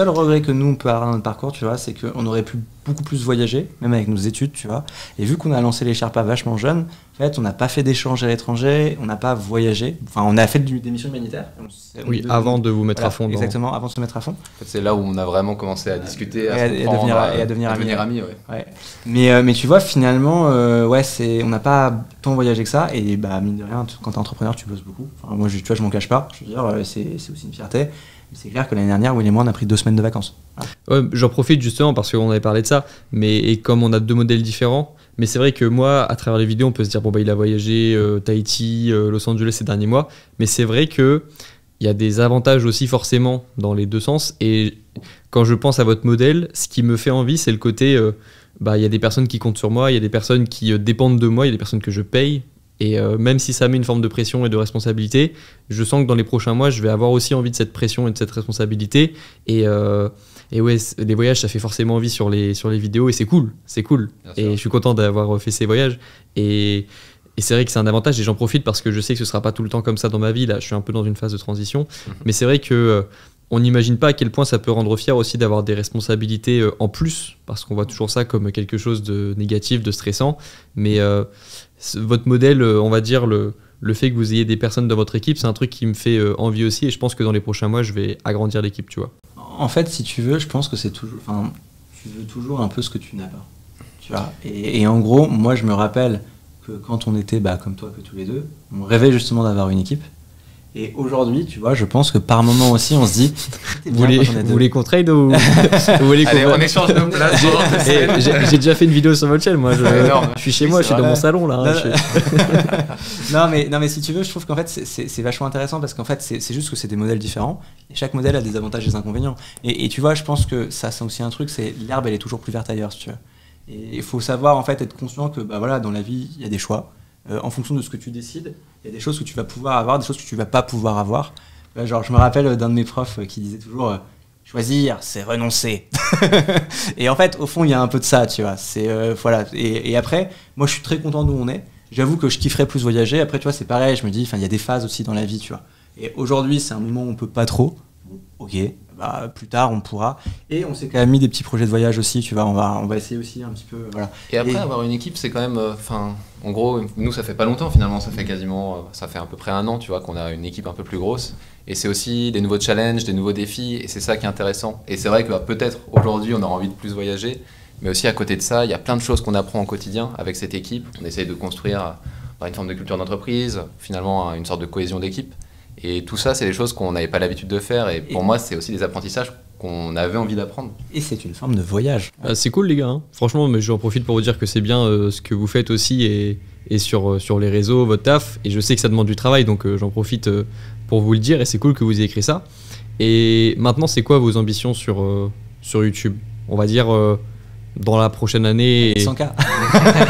regret que nous on peut avoir dans notre parcours, tu vois, c'est qu'on aurait pu beaucoup plus voyager, même avec nos études, tu vois. Et vu qu'on a lancé les Sherpas vachement jeunes, en fait, on n'a pas fait d'échanges à l'étranger, on n'a pas voyagé. Enfin, on a fait des missions humanitaires.
Avant de vous mettre à fond.
Exactement, avant de se mettre à fond.
En fait, c'est là où on a vraiment commencé à discuter,
à devenir amis.
Ouais.
Mais mais tu vois, finalement, ouais, on n'a pas tant voyagé que ça. Et bah, mine de rien, quand t'es entrepreneur, tu bosses beaucoup. Enfin, moi, tu vois, je m'en cache pas. Je veux dire, c'est aussi une fierté. Mais c'est clair que l'année dernière, Will et moi, on a pris 2 semaines de vacances.
Ouais, j'en profite justement parce qu'on avait parlé de ça. Et comme on a 2 modèles différents, mais c'est vrai que moi, à travers les vidéos, on peut se dire, bon, bah, il a voyagé Tahiti, Los Angeles ces derniers mois. Mais c'est vrai que il y a des avantages aussi forcément dans les deux sens. Et quand je pense à votre modèle, ce qui me fait envie, c'est le côté, bah, il y a des personnes qui comptent sur moi, il y a des personnes qui dépendent de moi, il y a des personnes que je paye. Et même si ça met une forme de pression et de responsabilité, je sens que dans les prochains mois, je vais avoir aussi envie de cette pression et de cette responsabilité. Et ouais, les voyages, ça fait forcément envie sur les vidéos et c'est cool, c'est cool. Et je suis content d'avoir fait ces voyages. Et c'est vrai que c'est un avantage et j'en profite parce que je sais que ce sera pas tout le temps comme ça dans ma vie. Là, je suis un peu dans une phase de transition. Mais c'est vrai que on n'imagine pas à quel point ça peut rendre fier aussi d'avoir des responsabilités en plus, parce qu'on voit toujours ça comme quelque chose de négatif, de stressant. Mais votre modèle, on va dire, le fait que vous ayez des personnes dans votre équipe, c'est un truc qui me fait envie aussi. Et je pense que dans les prochains mois, je vais agrandir l'équipe, tu vois.
En fait, si tu veux, je pense que c'est toujours... Enfin, tu veux toujours un peu ce que tu n'as pas. Tu vois. Et en gros, moi, je me rappelle que quand on était, bah, comme toi, que tous les deux, on rêvait justement d'avoir une équipe. Et aujourd'hui, tu vois, je pense que par moment aussi, on se dit...
Vous voulez qu'on trade ou vous voulez
Allez, on échange nos places.
J'ai déjà fait une vidéo sur votre chaîne, moi. Je suis chez moi, je suis dans mon salon, là.
Non, mais si tu veux, je trouve qu'en fait, c'est vachement intéressant parce qu'en fait, c'est juste que c'est des modèles différents. Et chaque modèle a des avantages et des inconvénients. Et tu vois, je pense que ça, c'est aussi un truc, c'est l'herbe, elle est toujours plus verte ailleurs, si tu veux. Et il faut savoir, en fait, être conscient que, bah voilà, dans la vie, il y a des choix. En fonction de ce que tu décides, il y a des choses que tu vas pouvoir avoir, des choses que tu vas pas pouvoir avoir. Genre, je me rappelle d'un de mes profs qui disait toujours choisir, c'est renoncer. Et en fait, au fond, il y a un peu de ça, tu vois. Voilà. Et après, moi, je suis très content d'où on est. J'avoue que je kifferais plus voyager. Après, tu vois, c'est pareil. Je me dis, il y a des phases aussi dans la vie, tu vois. Et aujourd'hui, c'est un moment où on peut pas trop. Bon, ok. Bah, plus tard, on pourra. Et on s'est quand même mis des petits projets de voyage aussi, tu vois. On va essayer aussi un petit peu, voilà.
Et après, avoir une équipe, c'est quand même... en gros, nous, ça fait pas longtemps, finalement. Ça fait ça fait à peu près 1 an, tu vois, qu'on a une équipe un peu plus grosse. Et c'est aussi des nouveaux challenges, des nouveaux défis. Et c'est ça qui est intéressant. Et c'est vrai que peut-être, aujourd'hui, on aura envie de plus voyager. Mais aussi, à côté de ça, il y a plein de choses qu'on apprend au quotidien avec cette équipe. On essaye de construire une forme de culture d'entreprise, finalement, une sorte de cohésion d'équipe. Et tout ça, c'est des choses qu'on n'avait pas l'habitude de faire. Et pour moi, c'est aussi des apprentissages qu'on avait envie d'apprendre.
Et c'est une forme de voyage.
C'est cool, les gars. Hein. Franchement, mais j'en profite pour vous dire que c'est bien ce que vous faites aussi et sur les réseaux, votre taf. Et je sais que ça demande du travail, donc j'en profite pour vous le dire. Et c'est cool que vous ayez écrit ça. Et maintenant, c'est quoi vos ambitions sur YouTube? On va dire dans la prochaine année.
100K.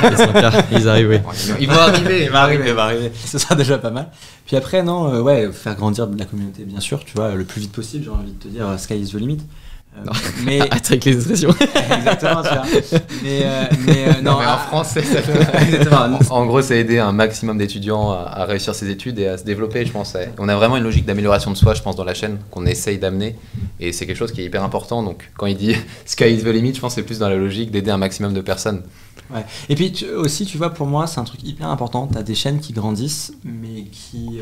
Les 100K, ils arrivent, oui.
Ils vont arriver,
il va arriver. Ce sera déjà pas mal. Puis après, non, faire grandir la communauté, bien sûr, tu vois, le plus vite possible, j'ai envie de te dire, sky is the limit.
Mais arrête avec les expressions.
Exactement, tu vois. Non,
mais en français, ça en gros, c'est aider un maximum d'étudiants à réussir ses études et à se développer, je pense. On a vraiment une logique d'amélioration de soi, je pense, dans la chaîne, qu'on essaye d'amener. Et c'est quelque chose qui est hyper important. Donc, quand il dit sky is the limit, je pense que c'est plus dans la logique d'aider un maximum de personnes.
Ouais. Et puis aussi, tu vois, pour moi, c'est un truc hyper important. Tu as des chaînes qui grandissent, mais qui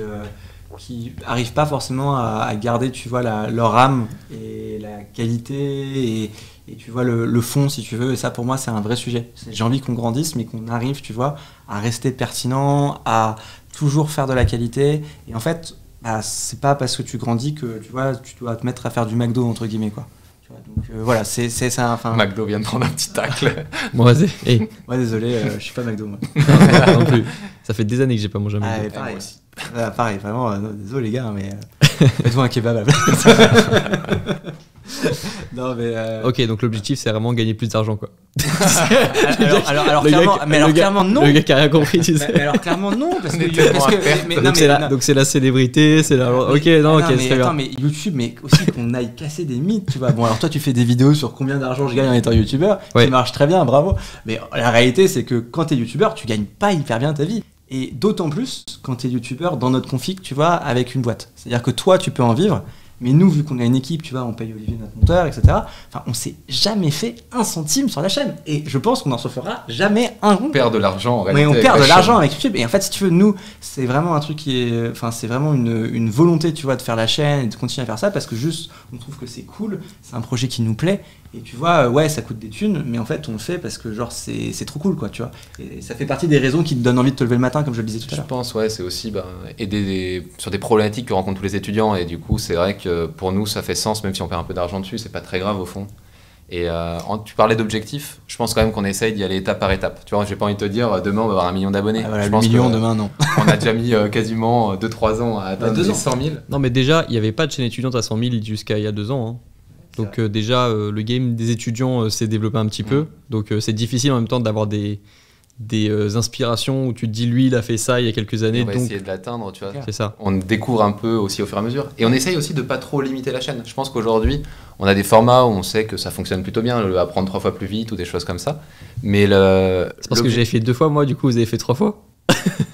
arrivent pas forcément à garder, tu vois, leur âme et la qualité et tu vois le fond, si tu veux. Et ça, pour moi, c'est un vrai sujet. J'ai envie qu'on grandisse, mais qu'on arrive, tu vois, à rester pertinent, à toujours faire de la qualité. Et en fait, bah, c'est pas parce que tu grandis que, tu vois, tu dois te mettre à faire du McDo, entre guillemets, quoi. Donc voilà, c'est ça. Enfin...
McDo vient de prendre un petit tacle.
Bon, vas-y. Hey.
Ouais, désolé, je suis pas McDo, moi.
Non plus. Ça fait des années que j'ai pas mangé un McDo.
Pareil aussi. Pareil, vraiment, désolé les gars, mais faites-vous un kebab. Non, mais
ok, donc l'objectif c'est vraiment gagner plus d'argent, quoi.
alors clairement non.
Le gars qui a rien compris, tu sais.
Mais alors clairement non, parce que
donc c'est la célébrité, c'est la. Ok, non, ok, c'est
attends, mais YouTube, mais aussi qu'on aille casser des mythes, tu vois. Bon, alors toi tu fais des vidéos sur combien d'argent je gagne en étant youtubeur, qui marche très bien, bravo. Mais la réalité c'est que quand t'es youtubeur, tu gagnes pas hyper bien ta vie. Et d'autant plus quand t'es youtubeur dans notre config, tu vois, avec une boîte. C'est-à-dire que toi tu peux en vivre, Mais nous, vu qu'on a une équipe, tu vois, on paye Olivier, notre monteur, etc. Enfin, on s'est jamais fait un centime sur la chaîne. Et je pense qu'on n'en se fera jamais un rond.
On perd de l'argent en réalité.
Mais on
avec
perd
la
de l'argent
chaîne.
avec YouTube. Et en fait, si tu veux, nous, c'est vraiment un truc qui est. Enfin, c'est vraiment une volonté, tu vois, de faire la chaîne et de continuer à faire ça parce que juste, on trouve que c'est cool, c'est un projet qui nous plaît. Et tu vois, ouais, ça coûte des thunes, mais en fait, on le fait parce que, genre, c'est trop cool, quoi, tu vois. Et ça fait partie des raisons qui te donnent envie de te lever le matin, comme je le disais tout à
Je
l'heure.
pense, ouais, c'est aussi aider sur des problématiques que rencontrent tous les étudiants. Et du coup, c'est vrai que pour nous, ça fait sens, même si on perd un peu d'argent dessus, c'est pas très grave au fond. Et tu parlais d'objectifs, je pense quand même qu'on essaye d'y aller étape par étape. Tu vois, j'ai pas envie de te dire demain on va avoir 1 million d'abonnés.
Ah, voilà,
je
le
pense
million
que,
demain, non.
on a déjà mis quasiment 2-3 ans à atteindre
2
les
ans.
100 000.
Non, mais déjà, il n'y avait pas de chaîne étudiante à 100 000 jusqu'à il y a 2 ans. Hein. Donc déjà, le game des étudiants s'est développé un petit peu. Donc c'est difficile en même temps d'avoir des inspirations où tu te dis, lui, il a fait ça il y a quelques années.
On va
Donc
essayer de l'atteindre, tu vois.
c'est ça.
On découvre un peu aussi au fur et à mesure. Et on essaye aussi de pas trop limiter la chaîne. Je pense qu'aujourd'hui, on a des formats où on sait que ça fonctionne plutôt bien, le apprendre 3 fois plus vite ou des choses comme ça. Mais
C'est parce que j'avais fait 2 fois, moi, du coup, vous avez fait 3 fois.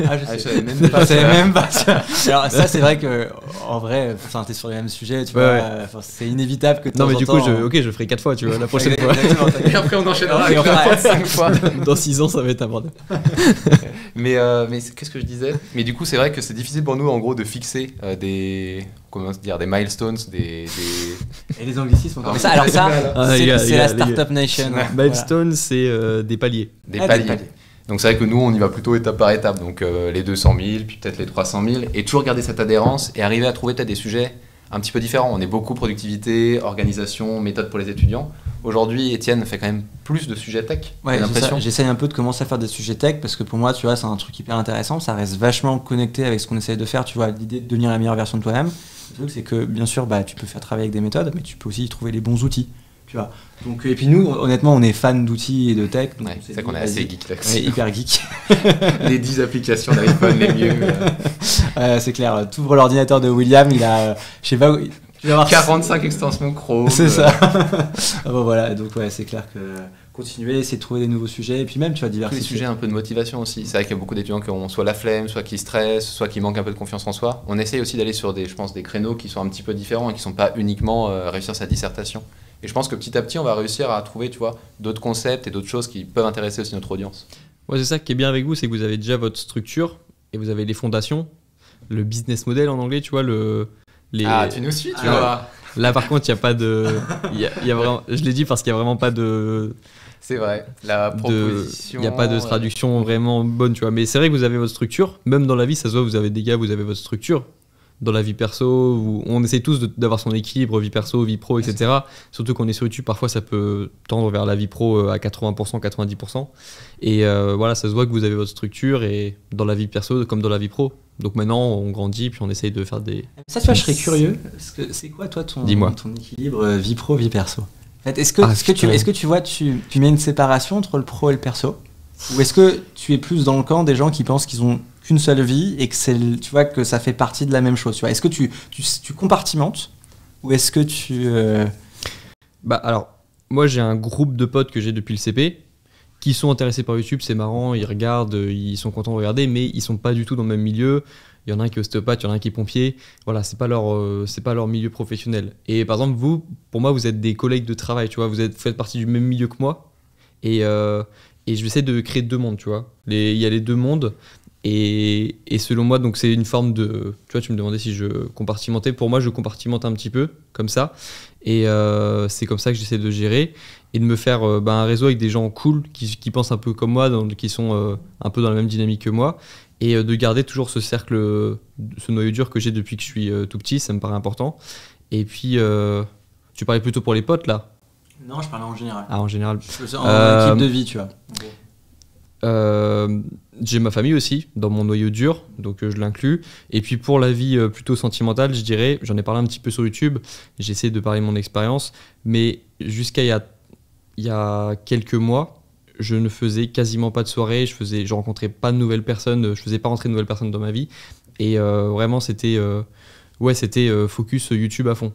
Ah, je
Ah, je
sais.
savais même
Je
pas
savais
ça.
même pas ça. Alors ça c'est vrai que en vrai, enfin t'es sur les mêmes sujets, tu
Ouais,
vois.
ouais.
Enfin, c'est inévitable que de
Non,
temps
mais
en
du coup,
temps,
je ferai 4 fois, tu vois, la prochaine fois.
Exactement, t'as-
Et après, on enchaînera
Et
avec
on
la
fera-
fois de 5 fois.
Dans 6 ans, ça va être un bordel.
Mais qu'est-ce que je disais? Mais du coup, c'est vrai que c'est difficile pour nous, en gros, de fixer comment dire, des milestones,
Et les anglicismes encore.
Ah,
Mais ça, alors ça,
Ah, les gars,
c'est
les
la
gars, les gars.
Startup Nation.
Ouais.
Voilà.
Milestone, c'est des paliers.
des
Ah,
paliers. Donc c'est vrai que nous, on y va plutôt étape par étape. Donc les 200 000, puis peut-être les 300 000. Et toujours garder cette adhérence et arriver à trouver peut-être des sujets un petit peu différents. On est beaucoup productivité, organisation, méthode pour les étudiants. Aujourd'hui, Étienne fait quand même plus de sujets tech.
Ouais,
j'ai l'impression.
j'essaye un peu de commencer à faire des sujets tech parce que pour moi, tu vois, c'est un truc hyper intéressant. Ça reste vachement connecté avec ce qu'on essaye de faire. Tu vois, l'idée de devenir la meilleure version de toi-même. Le truc, c'est que bien sûr, bah, tu peux faire travailler avec des méthodes, mais tu peux aussi y trouver les bons outils. Tu vois. Donc, et puis nous, honnêtement, on est fans d'outils et de tech. Donc
Ouais,
on s'est
c'est vrai
dit,
qu'on est
vas-y.
assez geek
On est
là-dessus.
hyper geek.
Les 10 applications d'iPhone les mieux.
C'est clair. Tu ouvres l'ordinateur de William, il a, je sais pas où. Tu vas voir
45 extensions Chrome.
C'est ça. Ah bon, voilà, donc ouais, c'est clair que continuer, essayer de trouver des nouveaux sujets, et puis même, tu vas
Tous les
diversifier.
sujets un peu de motivation aussi. C'est vrai qu'il y a beaucoup d'étudiants qui ont soit la flemme, soit qui stressent, soit qui manquent un peu de confiance en soi. On essaye aussi d'aller sur des créneaux qui sont un petit peu différents et qui ne sont pas uniquement réussir sa dissertation. Et je pense que petit à petit, on va réussir à trouver, tu vois, d'autres concepts et d'autres choses qui peuvent intéresser aussi notre audience.
Ouais, c'est ça qui est bien avec vous, c'est que vous avez déjà votre structure et vous avez les fondations, le business model en anglais, tu vois,
Ah, tu nous suis, tu
Ah,
vois.
Là, par contre, il n'y a pas de. Il y a vraiment... Je l'ai dit parce qu'il n'y a vraiment pas de.
C'est vrai. La
Il
proposition.
n'y a pas de traduction vraiment bonne, tu vois. Mais c'est vrai que vous avez votre structure. Même dans la vie, ça se voit, vous avez des gars, vous avez votre structure. Dans la vie perso, on essaie tous d'avoir son équilibre, vie perso, vie pro, etc. Surtout qu'on est sur YouTube, parfois ça peut tendre vers la vie pro à 80%, 90%. Et voilà, ça se voit que vous avez votre structure et dans la vie perso comme dans la vie pro. Donc maintenant, on grandit, puis on essaye de faire des.
Ça, tu vois, je serais curieux. Parce que c'est quoi, toi,
Dis-moi.
ton équilibre vie pro, vie perso? En fait, est-ce que,
Ah,
est-ce que tu vois, tu mets une séparation entre le pro et le perso? Ou est-ce que tu es plus dans le camp des gens qui pensent qu'ils ont qu'une seule vie et que tu vois, que ça fait partie de la même chose, tu vois? Est-ce que tu compartimentes? Ou est-ce que tu...
Bah alors, moi j'ai un groupe de potes que j'ai depuis le CP qui sont intéressés par YouTube, c'est marrant, ils regardent, ils sont contents de regarder, mais ils sont pas du tout dans le même milieu. Il y en a un qui est ostéopathe, il y en a un qui est pompier. Voilà, c'est pas leur milieu professionnel. Et par exemple, vous, pour moi, vous êtes des collègues de travail, tu vois, vous faites partie du même milieu que moi. Et je vais essayer de créer 2 mondes, tu vois. Il y a les 2 mondes. Et selon moi, donc c'est une forme de... Tu vois, tu me demandais si je compartimentais. Pour moi, je compartimente un petit peu, comme ça. Et c'est comme ça que j'essaie de gérer. Et de me faire un réseau avec des gens cool, qui pensent un peu comme moi, qui sont un peu dans la même dynamique que moi. Et de garder toujours ce cercle, ce noyau dur que j'ai depuis que je suis tout petit, ça me paraît important. Et puis, tu parlais plutôt pour les potes, là?
Non, je parlais en général.
Ah, en général.
En équipe de vie, tu vois.
J'ai ma famille aussi dans mon noyau dur, donc je l'inclus. Et puis pour la vie plutôt sentimentale, je dirais, j'en ai parlé un petit peu sur YouTube, j'ai essayé de parler de mon expérience, mais jusqu'à il y a quelques mois, je ne faisais quasiment pas de soirée, je rencontrais pas de nouvelles personnes, je faisais pas rentrer de nouvelles personnes dans ma vie. Et vraiment, c'était focus YouTube à fond.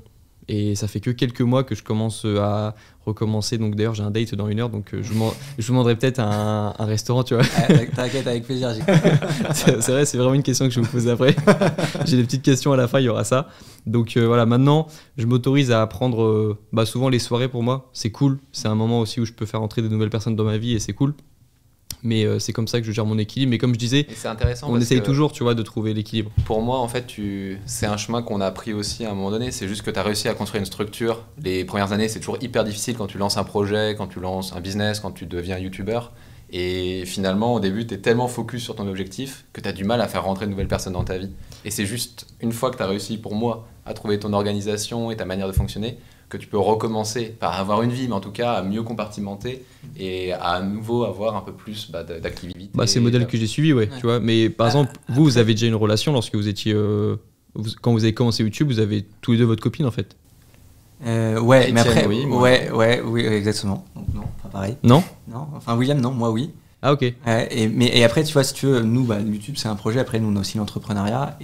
et ça fait que quelques mois que je commence à recommencer. Donc d'ailleurs j'ai un date dans 1 heure, donc je vous demanderai peut-être un restaurant, tu vois.
T'inquiète, avec plaisir.
C'est vrai, c'est vraiment une question que je vais vous poser après. J'ai des petites questions à la fin, il y aura ça. Donc voilà, maintenant je m'autorise à prendre souvent les soirées. Pour moi c'est cool, c'est un moment aussi où je peux faire entrer des nouvelles personnes dans ma vie et c'est cool. Mais c'est comme ça que je gère mon équilibre. Mais comme je disais,
c'est intéressant,
on essaye toujours, tu vois, de trouver l'équilibre.
Pour moi, en fait, c'est un chemin qu'on a appris aussi à un moment donné. C'est juste que tu as réussi à construire une structure. Les premières années, c'est toujours hyper difficile quand tu lances un projet, quand tu lances un business, quand tu deviens youtubeur. Et finalement, au début, tu es tellement focus sur ton objectif que tu as du mal à faire rentrer de nouvelles personnes dans ta vie. Et c'est juste une fois que tu as réussi, pour moi, à trouver ton organisation et ta manière de fonctionner, que tu peux recommencer, pas à avoir une vie, mais en tout cas à mieux compartimenter et à nouveau avoir un peu plus d'activité.
C'est le modèle que j'ai suivi, ouais. Tu vois. Mais par exemple, vous avez déjà une relation lorsque vous étiez... quand vous avez commencé YouTube, vous avez tous les deux votre copine, en fait.
Ouais,
Etienne,
mais après...
oui,
oui, exactement. Donc non, pas pareil.
Non ?
Non, enfin William, non, moi oui.
Ah, ok.
Et après, tu vois, si tu veux, nous, YouTube, c'est un projet. Après, nous, on a aussi l'entrepreneuriat.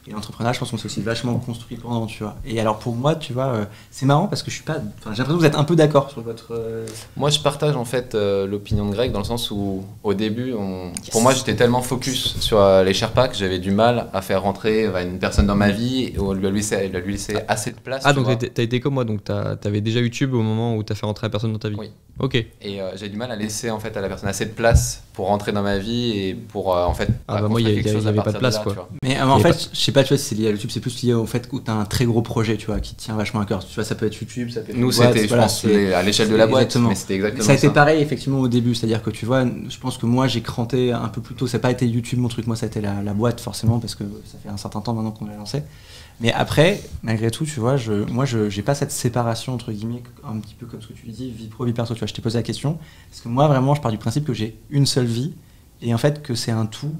Et l'entrepreneuriat, je pense qu'on s'est aussi vachement construit pendant, tu vois. Et alors, pour moi, tu vois, c'est marrant parce que je suis pas... J'ai l'impression que vous êtes un peu d'accord sur votre...
Moi, je partage, en fait, l'opinion de Greg dans le sens où, au début, pour moi, j'étais tellement focus sur les Sherpas que j'avais du mal à faire rentrer une personne dans ma vie et lui laisser assez de place.
Ah, donc t'as été comme moi, donc t'avais déjà YouTube au moment où t'as fait rentrer la personne dans ta vie.
Oui.
Ok.
Et j'ai du mal à laisser en fait à la personne assez de place pour rentrer dans ma vie et pour en fait
moi il y avait pas de place, quoi.
Tu vois.
Mais en fait, je sais pas, tu vois, si c'est lié à YouTube, c'est plus lié au fait que tu as un très gros projet, tu vois, qui tient vachement à cœur. Tu vois, ça peut être YouTube, ça peut être
nous
boîte,
c'était, je pense, à l'échelle de la boîte,
exactement.
mais c'était exactement
ça a été pareil effectivement au début, c'est-à-dire que tu vois, je pense que moi j'ai cranté un peu plus tôt, ça n'a pas été YouTube mon truc, moi ça a été la boîte forcément parce que ça fait un certain temps maintenant qu'on l'a lancé. Mais après, malgré tout, tu vois, moi j'ai pas cette séparation entre guillemets, un petit peu comme ce que tu dis, vie pro, vie perso, tu vois, je t'ai posé la question, parce que moi vraiment je pars du principe que j'ai une seule vie et en fait que c'est un tout.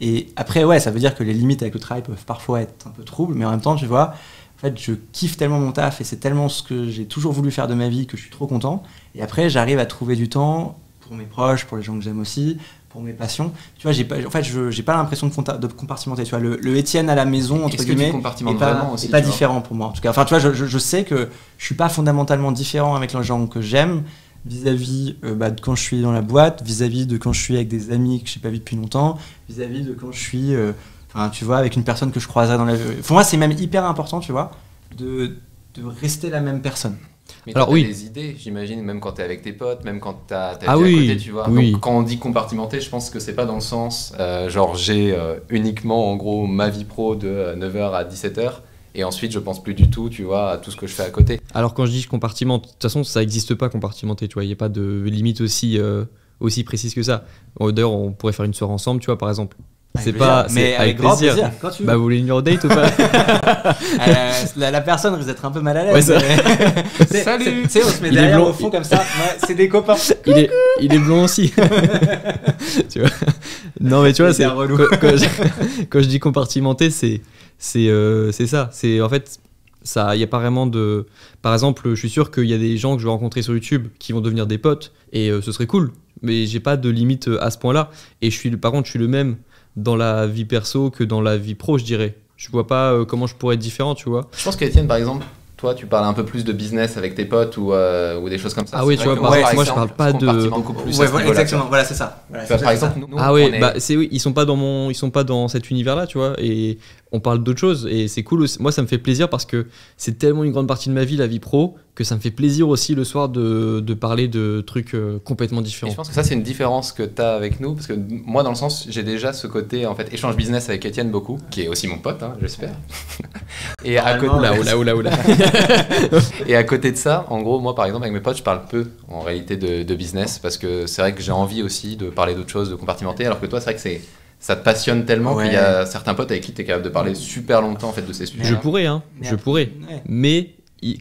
Et après, ouais, ça veut dire que les limites avec le travail peuvent parfois être un peu troubles, mais en même temps, tu vois, en fait, je kiffe tellement mon taf et c'est tellement ce que j'ai toujours voulu faire de ma vie que je suis trop content. Et après, j'arrive à trouver du temps pour mes proches, pour les gens que j'aime aussi, pour mes passions. Tu vois, j'ai pas l'impression de compartimenter. Tu vois, le Étienne à la maison, entre guillemets, est pas différent pour moi. En tout cas, enfin, tu vois, je sais que je suis pas fondamentalement différent avec les gens que j'aime. Vis-à-vis de quand je suis dans la boîte, vis-à-vis de quand je suis avec des amis que je n'ai pas vu depuis longtemps, vis-à-vis de quand je suis tu vois, avec une personne que je croiserai dans la vie. Pour moi, c'est même hyper important, tu vois, de rester la même personne.
Mais alors, oui, des idées, j'imagine, même quand tu es avec tes potes, même quand tu as à côté, tu vois.
Oui.
Donc, quand on dit compartimenter, je pense que c'est pas dans le sens genre j'ai uniquement en gros ma vie pro de 9h à 17h. Et ensuite, je pense plus du tout, tu vois, à tout ce que je fais à côté.
Alors, quand je dis je compartimente, de toute façon, ça n'existe pas compartimenter, tu vois. Il n'y a pas de limite aussi précise que ça. D'ailleurs, on pourrait faire une soirée ensemble, tu vois, par exemple.
C'est pas, mais avec grand plaisir. Quand tu veux.
Vous voulez une numéro date ou pas?
La personne risque d'être un peu mal à l'aise.
Ouais,
salut. Tu sais, on se met derrière au fond comme ça. Ouais, c'est des copains.
Il est blond aussi. Tu vois. Non, mais tu vois, c'est quand je dis compartimenter, c'est ça. C'est en fait, ça, il y a pas vraiment de. Par exemple, je suis sûr qu'il y a des gens que je vais rencontrer sur YouTube qui vont devenir des potes et ce serait cool. Mais j'ai pas de limite à ce point-là. Et par contre, je suis le même dans la vie perso que dans la vie pro, je dirais. Je vois pas comment je pourrais être différent, tu vois.
Je pense qu'Étienne, par exemple, toi, tu parles un peu plus de business avec tes potes ou des choses comme ça.
Ah oui, tu vois, moi je parle pas de.
Beaucoup plus
exactement, voilà, c'est ça. Voilà,
par exemple, nous,
oui, ils sont pas dans cet univers-là, tu vois, et on parle d'autres choses, et c'est cool aussi. Moi, ça me fait plaisir parce que c'est tellement une grande partie de ma vie, la vie pro, que ça me fait plaisir aussi le soir de parler de trucs complètement différents.
Et je pense que ça, c'est une différence que tu as avec nous, parce que moi, dans le sens, j'ai déjà ce côté, en fait, échange business avec Étienne beaucoup, qui est aussi mon pote, hein, j'espère. Et à côté,
oula.
Et à côté de ça, en gros, moi, par exemple, avec mes potes, je parle peu, en réalité, de business, parce que c'est vrai que j'ai envie aussi de parler d'autres choses, de compartimenter, alors que toi, c'est vrai que ça te passionne tellement qu'il y a certains potes avec qui tu es capable de parler super longtemps en fait, de ces sujets.
Je pourrais, mais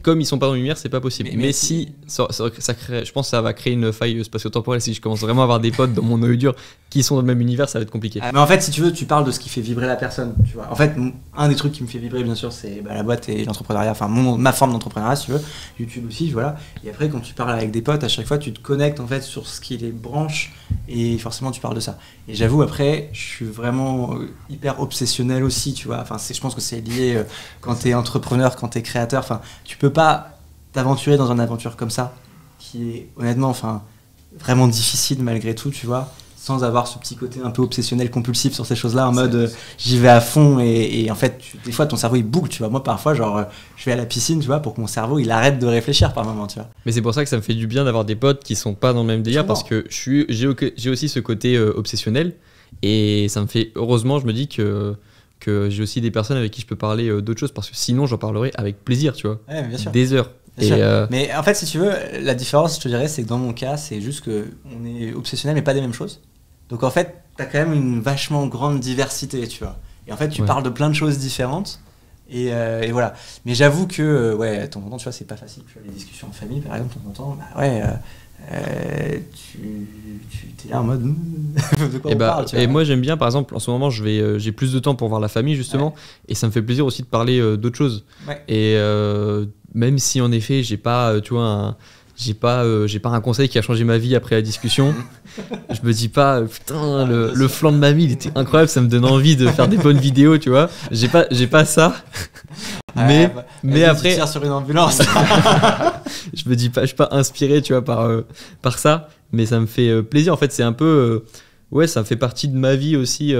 comme ils sont pas dans la lumière, c'est pas possible. Mais si ça crée, je pense que ça va créer une faille spatio-temporelle. Si je commence vraiment à avoir des potes dans mon noyau dur qui sont dans le même univers, ça va être compliqué.
Mais en fait, si tu veux, tu parles de ce qui fait vibrer la personne. Tu vois. En fait, un des trucs qui me fait vibrer, bien sûr, c'est la boîte et l'entrepreneuriat. Enfin, ma forme d'entrepreneuriat, si tu veux. YouTube aussi, voilà. Et après, quand tu parles avec des potes, à chaque fois, tu te connectes en fait sur ce qui les branche et forcément, tu parles de ça. Et j'avoue, après, je suis vraiment hyper obsessionnel aussi, tu vois. Enfin, je pense que c'est lié quand t'es entrepreneur, quand t'es créateur. Enfin, tu tu peux pas t'aventurer dans une aventure comme ça, qui est honnêtement, enfin, vraiment difficile malgré tout, tu vois, sans avoir ce petit côté un peu obsessionnel, compulsif sur ces choses-là, en mode j'y vais à fond et en fait, des fois ton cerveau il boucle, tu vois. Moi parfois, genre, je vais à la piscine, tu vois, pour que mon cerveau il arrête de réfléchir par moment, tu vois.
Mais c'est pour ça que ça me fait du bien d'avoir des potes qui sont pas dans le même délire parce que j'ai aussi ce côté obsessionnel et ça me fait, heureusement, je me dis que j'ai aussi des personnes avec qui je peux parler d'autres choses parce que sinon j'en parlerai avec plaisir, tu vois.
Ouais, bien sûr.
Des heures.
Mais en fait, si tu veux, la différence, je te dirais, c'est que dans mon cas, c'est juste qu'on est obsessionnel, mais pas des mêmes choses. Donc en fait, t'as quand même une vachement grande diversité, tu vois. Et en fait, tu parles de plein de choses différentes. Et voilà. Mais j'avoue que, ouais, de temps en temps, tu vois, c'est pas facile. Tu vois, les discussions en famille, par exemple, de temps en temps, bah ouais, tu t'es là en mode de quoi on parle, tu vois.
Et moi, j'aime bien, par exemple, en ce moment, j'ai plus de temps pour voir la famille, justement. Et ça me fait plaisir aussi de parler d'autres choses. Ouais. Et même si, en effet, j'ai pas, tu vois, j'ai pas un conseil qui a changé ma vie après la discussion. Je me dis pas putain le flan de mamie il était incroyable, ça me donne envie de faire des bonnes vidéos, tu vois. J'ai pas ça. Mais après
tu tires sur une ambulance.
je me dis pas, je suis pas inspiré, tu vois, par ça, mais ça me fait plaisir en fait, c'est un peu ouais, ça fait partie de ma vie aussi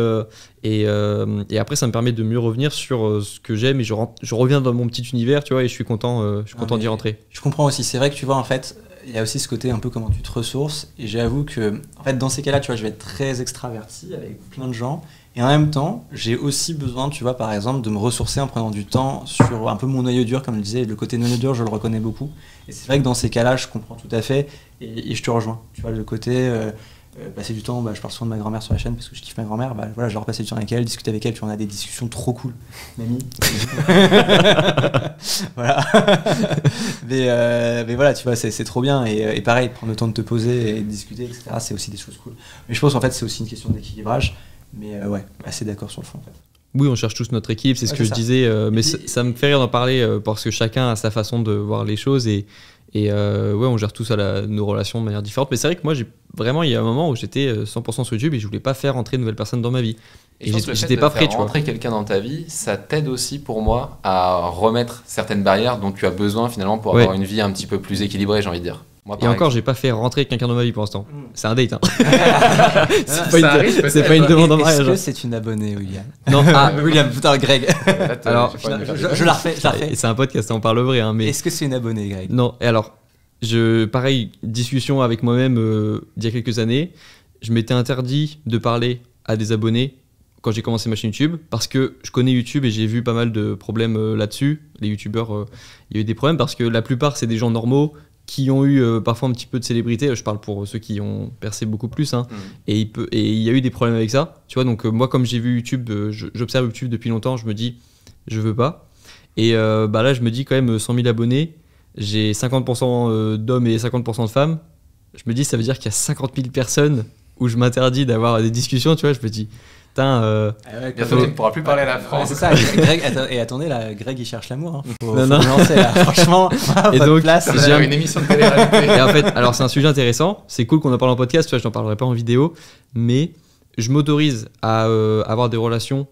et après ça me permet de mieux revenir sur ce que j'aime et je reviens dans mon petit univers, tu vois, et je suis content d'y rentrer.
Je comprends aussi, c'est vrai que tu vois en fait, il y a aussi ce côté un peu comment tu te ressources et j'avoue que en fait dans ces cas-là, tu vois, je vais être très extraverti avec plein de gens et en même temps, j'ai aussi besoin, tu vois, par exemple, de me ressourcer en prenant du temps sur un peu mon noyau dur, comme je disais, le côté noyau dur, je le reconnais beaucoup et c'est vrai que dans ces cas-là, je comprends tout à fait et je te rejoins, tu vois, le côté passer du temps, je parle souvent de ma grand-mère sur la chaîne parce que je kiffe ma grand-mère, voilà, je leur passer du temps avec elle, discuter avec elle, tu vois, on a des discussions trop cool, mamie. Voilà. mais voilà, tu vois, c'est trop bien et pareil, prendre le temps de te poser et de discuter, etc., c'est aussi des choses cool. Mais je pense en fait c'est aussi une question d'équilibrage, mais ouais, assez d'accord sur le fond en fait.
Oui, on cherche tous notre équipe, c'est ce que je disais, mais ça me fait rire d'en parler parce que chacun a sa façon de voir les choses et ouais, on gère tous nos relations de manière différente. Mais c'est vrai que moi, il y a un moment où j'étais 100% sur YouTube et je voulais pas faire entrer de nouvelles personnes dans ma vie.
Et j'étais pas prêt, tu vois. Rentrer quelqu'un dans ta vie, ça t'aide aussi pour moi à remettre certaines barrières dont tu as besoin finalement pour avoir une vie un petit peu plus équilibrée, j'ai envie de dire. Moi, et
encore, j'ai pas fait rentrer quelqu'un dans ma vie pour l'instant. C'est un date. Hein. c'est pas une demande en mariage.
Est-ce que c'est une abonnée, William?
Non,
William, putain, Greg.
Alors,
je la refais.
C'est un podcast, on parle vrai. Hein, mais...
Est-ce que c'est une abonnée, Greg?
Non, et alors, pareil, discussion avec moi-même il y a quelques années. Je m'étais interdit de parler à des abonnés quand j'ai commencé ma chaîne YouTube parce que je connais YouTube et j'ai vu pas mal de problèmes là-dessus. Les YouTubeurs, il y a eu des problèmes parce que la plupart, c'est des gens normaux qui ont eu parfois un petit peu de célébrité, je parle pour ceux qui ont percé beaucoup plus, hein. Et il y a eu des problèmes avec ça, tu vois, donc moi comme j'ai vu YouTube, j'observe YouTube depuis longtemps, je me dis, je veux pas, et là je me dis quand même 100 000 abonnés, j'ai 50% d'hommes et 50% de femmes, je me dis ça veut dire qu'il y a 50 000 personnes où je m'interdis d'avoir des discussions, tu vois, je me dis...
Bientôt, tu ne pourras plus parler à la France.
C'est ça, Greg, et attendez, là, Greg il cherche l'amour. Hein. Faut lancer, là. Franchement,
et donc,
place, j'ai une émission de télé-réalité.
Et en fait, alors c'est un sujet intéressant, c'est cool qu'on en parle en podcast, tu vois, je n'en parlerai pas en vidéo, mais je m'autorise à avoir des relations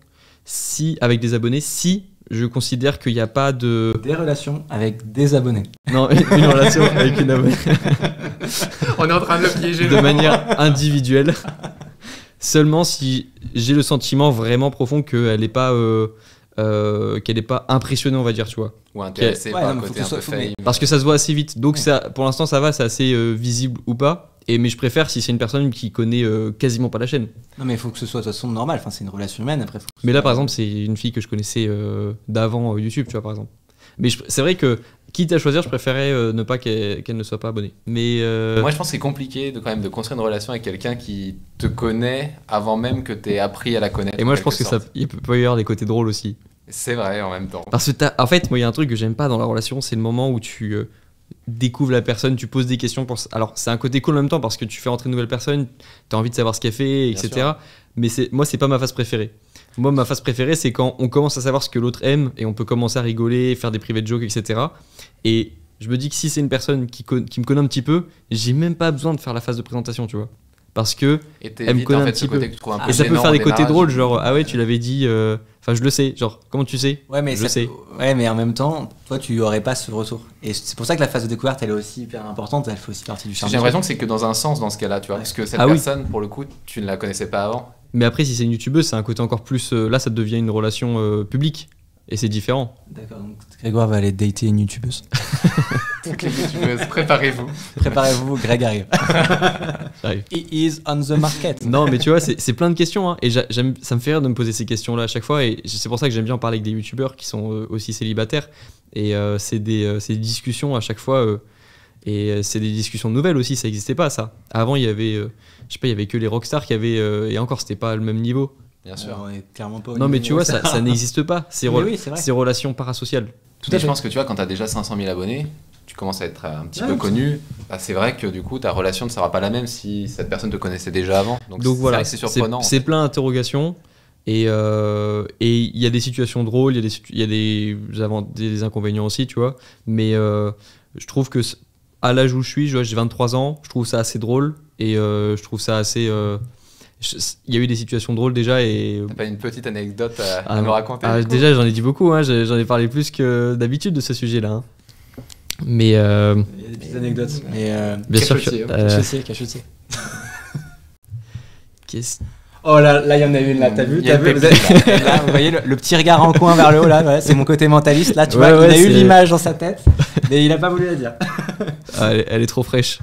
avec des abonnés si je considère qu'il n'y a pas de...
Des relations avec des abonnés.
Non, une relation avec une abonnée.
On est en train de le piéger.
De manière individuelle. Seulement si j'ai le sentiment vraiment profond qu'elle n'est pas impressionnée, on va dire, tu vois.
Ou intéressée par un côté un peu fame.
Parce que ça se voit assez vite. Donc ça, pour l'instant, ça va, c'est assez visible ou pas. Mais je préfère si c'est une personne qui connaît quasiment pas la chaîne.
Non, mais il faut que ce soit de toute façon normal. Enfin, c'est une relation humaine. Après,
mais là, par exemple, c'est une fille que je connaissais d'avant YouTube, tu vois, par exemple. Mais c'est vrai que, quitte à choisir, je préférais ne pas qu'elle ne soit pas abonnée. Mais
moi, je pense que c'est compliqué quand même de construire une relation avec quelqu'un qui te connaît avant même que tu aies appris à la connaître.
Et moi, je pense qu'il peut y avoir des côtés drôles aussi.
C'est vrai, en même temps.
Parce que en fait, moi, il y a un truc que j'aime pas dans la relation, c'est le moment où tu découvres la personne, tu poses des questions. Alors, c'est un côté cool en même temps parce que tu fais rentrer une nouvelle personne, tu as envie de savoir ce qu'elle fait, etc. Mais moi, c'est pas ma phase préférée. Moi, ma phase préférée, c'est quand on commence à savoir ce que l'autre aime et on peut commencer à rigoler, faire des private jokes, etc. Et je me dis que si c'est une personne qui me connaît un petit peu, j'ai même pas besoin de faire la phase de présentation, tu vois. Parce que elle me connaît un petit peu. Et ça peut faire des côtés drôles, genre ah ouais, tu l'avais dit Enfin, je le sais. Genre, comment tu sais?
Ouais, mais
je sais.
Ouais, mais en même temps, toi, tu aurais pas ce retour. Et c'est pour ça que la phase de découverte, elle est aussi hyper importante. Elle fait aussi partie du charme.
J'ai l'impression que c'est que dans un sens dans ce cas-là, tu vois.
Ouais.
Parce que cette
Ah oui.
personne, pour le coup, tu ne la connaissais pas avant.
Mais après, si c'est une youtubeuse, c'est un côté encore plus. Là, ça devient une relation publique. Et c'est différent.
D'accord, donc Grégoire va aller dater une youtubeuse.
Toutes les youtubeuses, préparez-vous.
Préparez-vous, Greg arrive.
J'arrive.
He is on the market.
Non, mais tu vois, c'est plein de questions. Hein. Et ça me fait rire de me poser ces questions-là à chaque fois. Et c'est pour ça que j'aime bien parler avec des youtubeurs qui sont aussi célibataires. Et c'est des discussions à chaque fois. C'est des discussions nouvelles aussi. Ça n'existait pas, ça. Avant, il y avait, je sais pas, il y avait que les rockstars qui avaient. Et encore, c'était pas le même niveau.
Bien sûr.
On est clairement pas au
Non, mais
niveau
tu vois,
de
ça n'existe pas. Ces
oui, c'est vrai.
ces relations parasociales.
Tout à fait. Je pense que tu vois, quand tu as déjà 500 000 abonnés, tu commences à être un petit peu
oui.
connu. Bah, c'est vrai que du coup, ta relation ne sera pas la même si cette personne te connaissait déjà avant. Donc
voilà,
vrai que c'est surprenant.
C'est plein d'interrogations. Et il y a des situations drôles, il y a des inconvénients aussi, tu vois. Mais je trouve que à l'âge où je suis, j'ai 23 ans, je trouve ça assez drôle. Et je trouve ça assez. Il y a eu des situations drôles déjà. Et
T'as pas une petite anecdote à me raconter
déjà, j'en ai dit beaucoup. Hein, j'en ai parlé plus que d'habitude de ce sujet-là. Hein. Mais.
Il y a des petites anecdotes. Mais
bien sûr.
Cachetier.
Qu'est-ce
Oh là, il y en a une là, t'as vu,
Il y a une
là, vous voyez le petit regard en coin vers le haut là, ouais, c'est mon côté mentaliste là, tu
Ouais,
vois, il a eu
c'est-
l'image dans sa tête, mais il a pas voulu la dire.
elle est trop fraîche,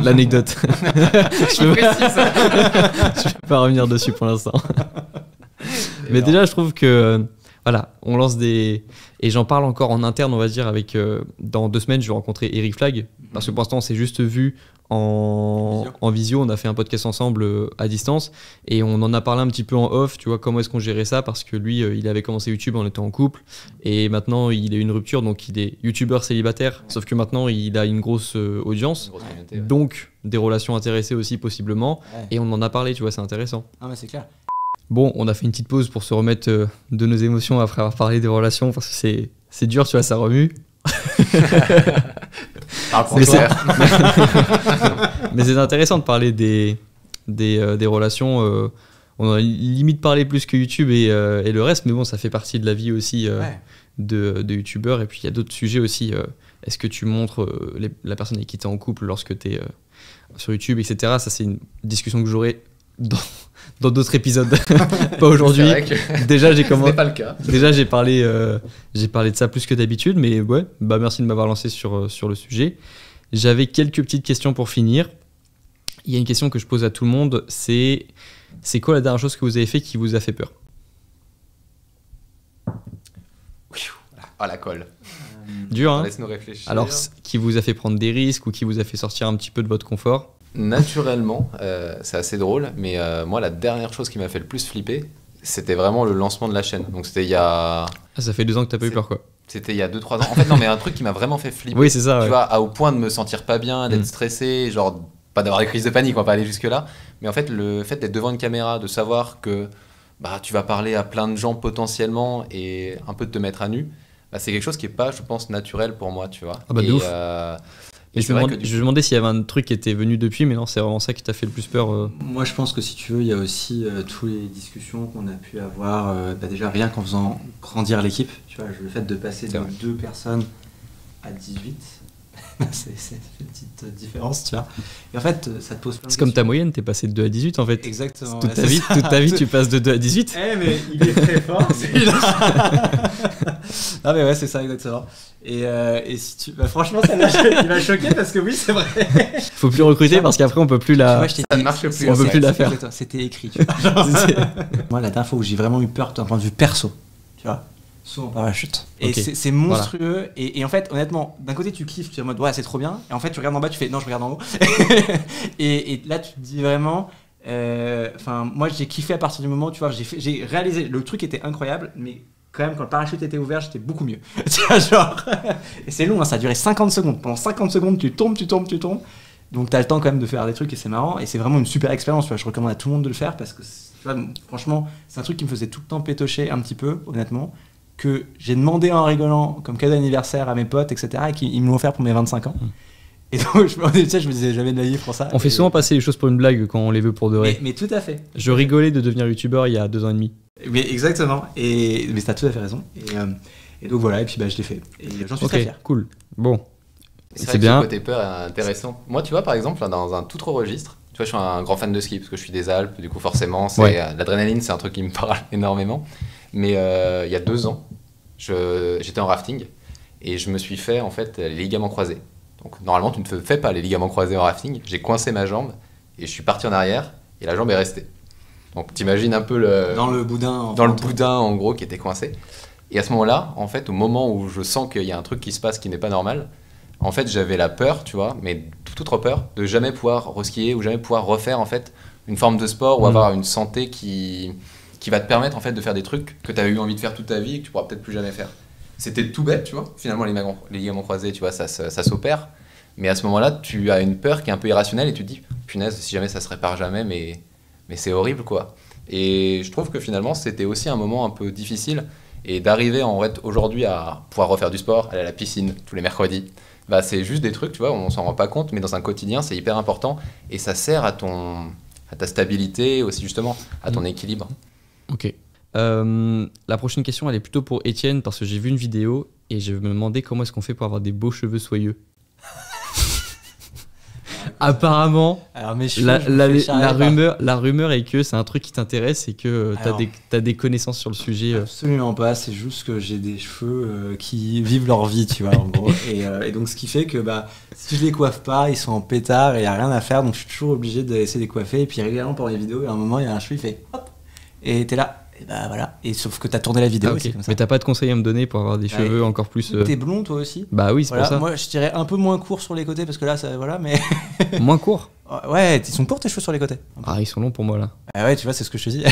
l'anecdote. je peux pas revenir dessus pour l'instant. Mais déjà, je trouve que voilà, on lance des. Et j'en parle encore en interne, on va dire, avec. Dans 2 semaines, je vais rencontrer Eric Flag. Parce que pour l'instant, on s'est juste vu en visio. On a fait un podcast ensemble à distance. Et on en a parlé un petit peu en off, tu vois, comment est-ce qu'on gérait ça. Parce que lui, il avait commencé YouTube en étant en couple. Et maintenant, il a eu une rupture. Donc, il est youtubeur célibataire. Sauf que maintenant, il a une grosse audience.
Une grosse communauté, ouais.
Donc, des relations intéressées aussi, possiblement.
Ouais.
Et on en a parlé, tu vois, c'est intéressant.
Ah mais c'est clair.
Bon, on a fait une petite pause pour se remettre de nos émotions après avoir parlé des relations, parce que c'est dur, tu vois, ça remue.
Parle pour
Mais
toi.
Mais c'est intéressant de parler des relations. On a limite parlé plus que YouTube et le reste, mais bon, ça fait partie de la vie aussi
Ouais.
de YouTubeurs. Et puis il y a d'autres sujets aussi. Est-ce que tu montres la personne avec qui tu es en couple lorsque tu es sur YouTube, etc. Ça, c'est une discussion que j'aurai dans d'autres épisodes, pas aujourd'hui.
C'est vrai que
Déjà, j'ai
ce
commencé.
n'est pas le cas.
Déjà, j'ai parlé de ça plus que d'habitude, mais ouais, bah merci de m'avoir lancé sur le sujet. J'avais quelques petites questions pour finir. Il y a une question que je pose à tout le monde, c'est quoi la dernière chose que vous avez fait qui vous a fait peur?
Ah, la colle.
Dur, hein?
Laisse-nous réfléchir.
Alors, qui vous a fait prendre des risques ou qui vous a fait sortir un petit peu de votre confort?
Naturellement, c'est assez drôle, mais moi, la dernière chose qui m'a fait le plus flipper, c'était vraiment le lancement de la chaîne. Donc, c'était il y a
Ah, ça fait 2 ans que t'as pas eu peur, quoi.
2-3 ans. En fait, non, mais un truc qui m'a vraiment fait flipper.
Oui, c'est ça,
Tu
ouais.
vois, au point de me sentir pas bien, d'être
Mm.
stressé, genre, pas d'avoir des crises de panique, on va pas aller jusque-là. Mais en fait, le fait d'être devant une caméra, de savoir que bah, tu vas parler à plein de gens potentiellement et un peu de te mettre à nu, bah, c'est quelque chose qui est pas, je pense, naturel pour moi, tu vois.
Ah bah, de
et,
ouf.
et
Et
c'est vrai que
je me demandais s'il y avait un truc qui était venu depuis, mais non, c'est vraiment ça qui t'a fait le plus peur.
Moi, je pense que si tu veux, il y a aussi toutes les discussions qu'on a pu avoir, déjà rien qu'en faisant grandir l'équipe. Tu vois, le fait de passer
C'est
de
vrai.
2 personnes à 18, c'est une petite différence, tu vois. Et en fait, ça te pose plein de
C'est comme ta
questions.
moyenne, t'es passé de 2 à 18 en fait.
Exactement.
Toute
ouais,
ta
c'est
vie,
ça.
toute ta vie, tu passes de 2 à 18.
Eh, mais il est très fort, celui-là. Ah, mais ouais, c'est ça, exactement. Et si tu. Bah, franchement, il m'a choqué parce que oui, c'est vrai.
Faut plus recruter parce qu'après on peut plus la.
Moi, je t'ai
ça ne
dit-
marche plus,
c'est-
on peut
c'est-
plus la
c'est-
faire.
exactement, c'était écrit, tu vois. Moi, la dernière fois où j'ai vraiment eu peur d'un point de vue perso, tu vois, saut en parachute. Et
Ok.
c'est monstrueux. Et en fait, honnêtement, d'un côté, tu kiffes, tu es en mode ouais, c'est trop bien. Et en fait, tu regardes en bas, tu fais non, je regarde en haut. et là, tu te dis vraiment. Enfin, moi, j'ai kiffé à partir du moment, tu vois, j'ai réalisé, le truc était incroyable, mais quand même, quand le parachute était ouvert, j'étais beaucoup mieux. Tu vois, genre. Et c'est long, hein, ça a duré 50 secondes. Pendant 50 secondes, tu tombes. Donc t'as le temps quand même de faire des trucs et c'est marrant et c'est vraiment une super expérience. Tu vois, je recommande à tout le monde de le faire parce que tu vois, franchement c'est un truc qui me faisait tout le temps pétocher un petit peu honnêtement, que j'ai demandé en rigolant comme cadeau d'anniversaire à mes potes etc. et qu'ils me l'ont offert pour mes 25 ans. Et donc tu sais, je me disais jamais de la vie pour ça.
On fait
Et-
souvent passer les choses pour une blague quand on les veut pour de vrai.
mais tout à fait.
Je rigolais de devenir youtubeur il y a 2 ans et demi.
Mais exactement. Mais t'as tout à fait raison. Et donc voilà, et puis je l'ai fait. Et j'en suis très fier.
Cool. Bon.
C'est bien. Le côté peur est intéressant. Moi, tu vois, par exemple, là, dans un tout autre registre, tu vois, je suis un grand fan de ski parce que je suis des Alpes, du coup, forcément, l'adrénaline, c'est un truc qui me parle énormément. Mais il y a 2 ans, j'étais en rafting et je me suis fait en fait les ligaments croisés. Donc normalement, tu ne te fais pas les ligaments croisés en rafting. J'ai coincé ma jambe et je suis parti en arrière et la jambe est restée. Donc t'imagines un peu
dans le boudin.
Dans le boudin en gros qui était coincé. Et à ce moment-là, en fait, au moment où je sens qu'il y a un truc qui se passe qui n'est pas normal, en fait, j'avais la peur, tu vois, mais toute autre peur de jamais pouvoir reskier ou jamais pouvoir refaire en fait une forme de sport ou avoir une santé qui va te permettre en fait de faire des trucs que tu as eu envie de faire toute ta vie et que tu pourras peut-être plus jamais faire. C'était tout bête, tu vois. Finalement, les ligaments croisés, tu vois, ça s'opère. Mais à ce moment-là, tu as une peur qui est un peu irrationnelle et tu te dis, punaise, si jamais ça se répare jamais, mais c'est horrible, quoi. Et je trouve que finalement, c'était aussi un moment un peu difficile. Et d'arriver en fait aujourd'hui à pouvoir refaire du sport, aller à la piscine tous les mercredis, c'est juste des trucs, tu vois, on s'en rend pas compte, mais dans un quotidien, c'est hyper important. Et ça sert à ta stabilité, aussi justement, à ton équilibre.
Ok. La prochaine question, elle est plutôt pour Étienne, parce que j'ai vu une vidéo et je me demandais comment est-ce qu'on fait pour avoir des beaux cheveux soyeux. Apparemment, alors, la rumeur est que c'est un truc qui t'intéresse et que t'as des connaissances sur le sujet.
Absolument pas, c'est juste que j'ai des cheveux qui vivent leur vie, tu vois, en gros. Et donc ce qui fait que si je les coiffe pas, ils sont en pétard et il n'y a rien à faire, donc je suis toujours obligé d'essayer de les coiffer. Et puis régulièrement pendant les vidéos, à un moment, il y a un cheveu, il fait hop, et t'es là. Et voilà. Et sauf que t'as tourné la vidéo.
Okay.
Comme ça.
Mais t'as pas de conseils à me donner pour avoir des cheveux encore plus.
T'es blond toi aussi.
Bah oui, c'est pour ça.
Moi je dirais un peu moins court sur les côtés parce que là, voilà, mais.
Moins court.
Ouais, ils sont courts tes cheveux sur les côtés.
Ah, ils sont longs pour moi là.
Ah ouais, tu vois, c'est ce que je te dis.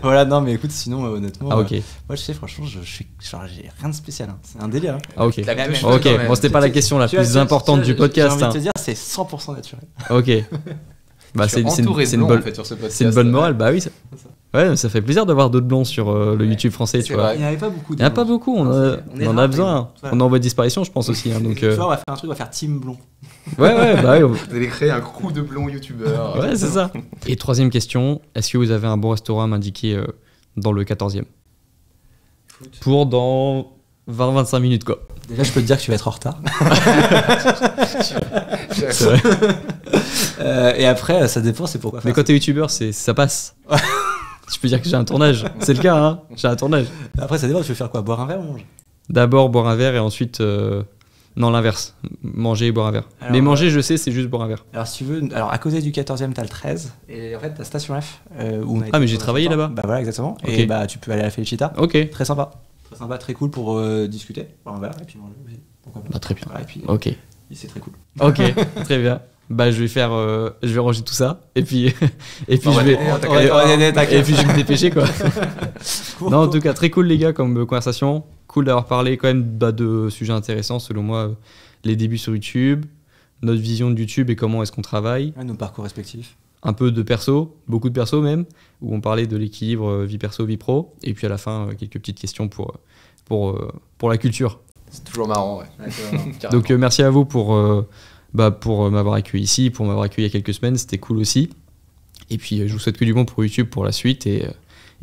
Voilà, non, mais écoute, sinon, honnêtement.
Ah, ok.
Moi, je sais, franchement, j'ai rien de spécial. Hein. C'est un délire. Hein.
Ah, ok. Ok, bon, c'était pas la question la plus importante du podcast.
J'ai envie de te dire, c'est 100% naturel.
Ok. C'est une bonne morale, bah oui. Ouais, ça fait plaisir d'avoir d'autres blonds sur le YouTube français, tu vois.
Il n'y en avait pas beaucoup.
Il n'y en a pas beaucoup, on en a besoin. Voilà. On est en voie de disparition, je pense aussi. Hein, donc,
tu vois, on va faire un truc, on va faire Team Blond.
Ouais, bah oui.
Vous allez créer un crew de blonds youtubeurs.
Ouais, c'est ça. Et troisième question, est-ce que vous avez un bon restaurant à m'indiquer dans le 14e ? Pour dans 20-25 minutes, quoi.
Déjà, je peux te dire que tu vas être en retard.
C'est vrai.
Et après, ça dépend, c'est pourquoi.
Mais quand t'es youtubeur, ça passe. Je peux dire que j'ai un tournage. C'est le cas, hein. J'ai un tournage.
Après, ça dépend, tu veux faire quoi ? Boire un verre ou manger ?
D'abord boire un verre et ensuite... Non, l'inverse. Manger et boire un verre. Alors, mais manger, je sais, c'est juste boire un verre.
Alors, si tu veux... Alors, à côté du 14e, t'as le 13. Et en fait, t'as Station F.
Mais j'ai travaillé là-bas.
Bah voilà, exactement.
Okay.
Et tu peux aller à la Felicita.
Ok.
Très sympa. Très sympa, très cool pour discuter. Boire un verre et puis manger aussi. Pourquoi pas.
Très bien.
Voilà, et puis,
ok.
C'est très cool.
Ok, très bien. Je vais ranger tout ça et puis je vais me dépêcher quoi. Non, en tout cas très cool les gars comme conversation, cool d'avoir parlé quand même de sujets intéressants selon moi, les débuts sur YouTube, notre vision de YouTube et comment est-ce qu'on travaille,
nos parcours respectifs,
un peu de perso, beaucoup de perso même, où on parlait de l'équilibre vie perso vie pro et puis à la fin quelques petites questions pour la culture.
C'est toujours marrant, ouais.
Donc merci à vous pour m'avoir accueilli ici, pour m'avoir accueilli il y a quelques semaines, c'était cool aussi. Et puis je vous souhaite que du bon pour YouTube pour la suite et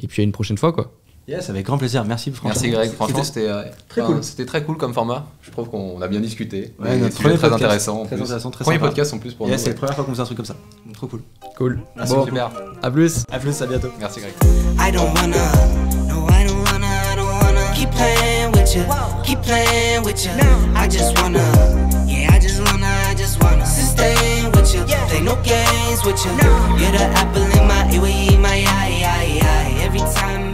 puis à une prochaine fois quoi.
Yes, avec grand plaisir, merci franchement.
Merci Greg, franchement c'était
très cool.
C'était très cool comme format, je trouve qu'on a bien discuté.
Ouais,
notre premier très intéressant.
Très intéressant, très
premier
sympa.
podcast en plus pour nous.
C'est la première fois qu'on faisait un truc comme ça, trop cool.
Cool.
Merci
bon,
super.
À plus,
à bientôt.
Merci Greg.
I don't wanna keep playing with you, keep playing with you. I just wanna sustain with you, play no games with you. You're the apple in my eye, every time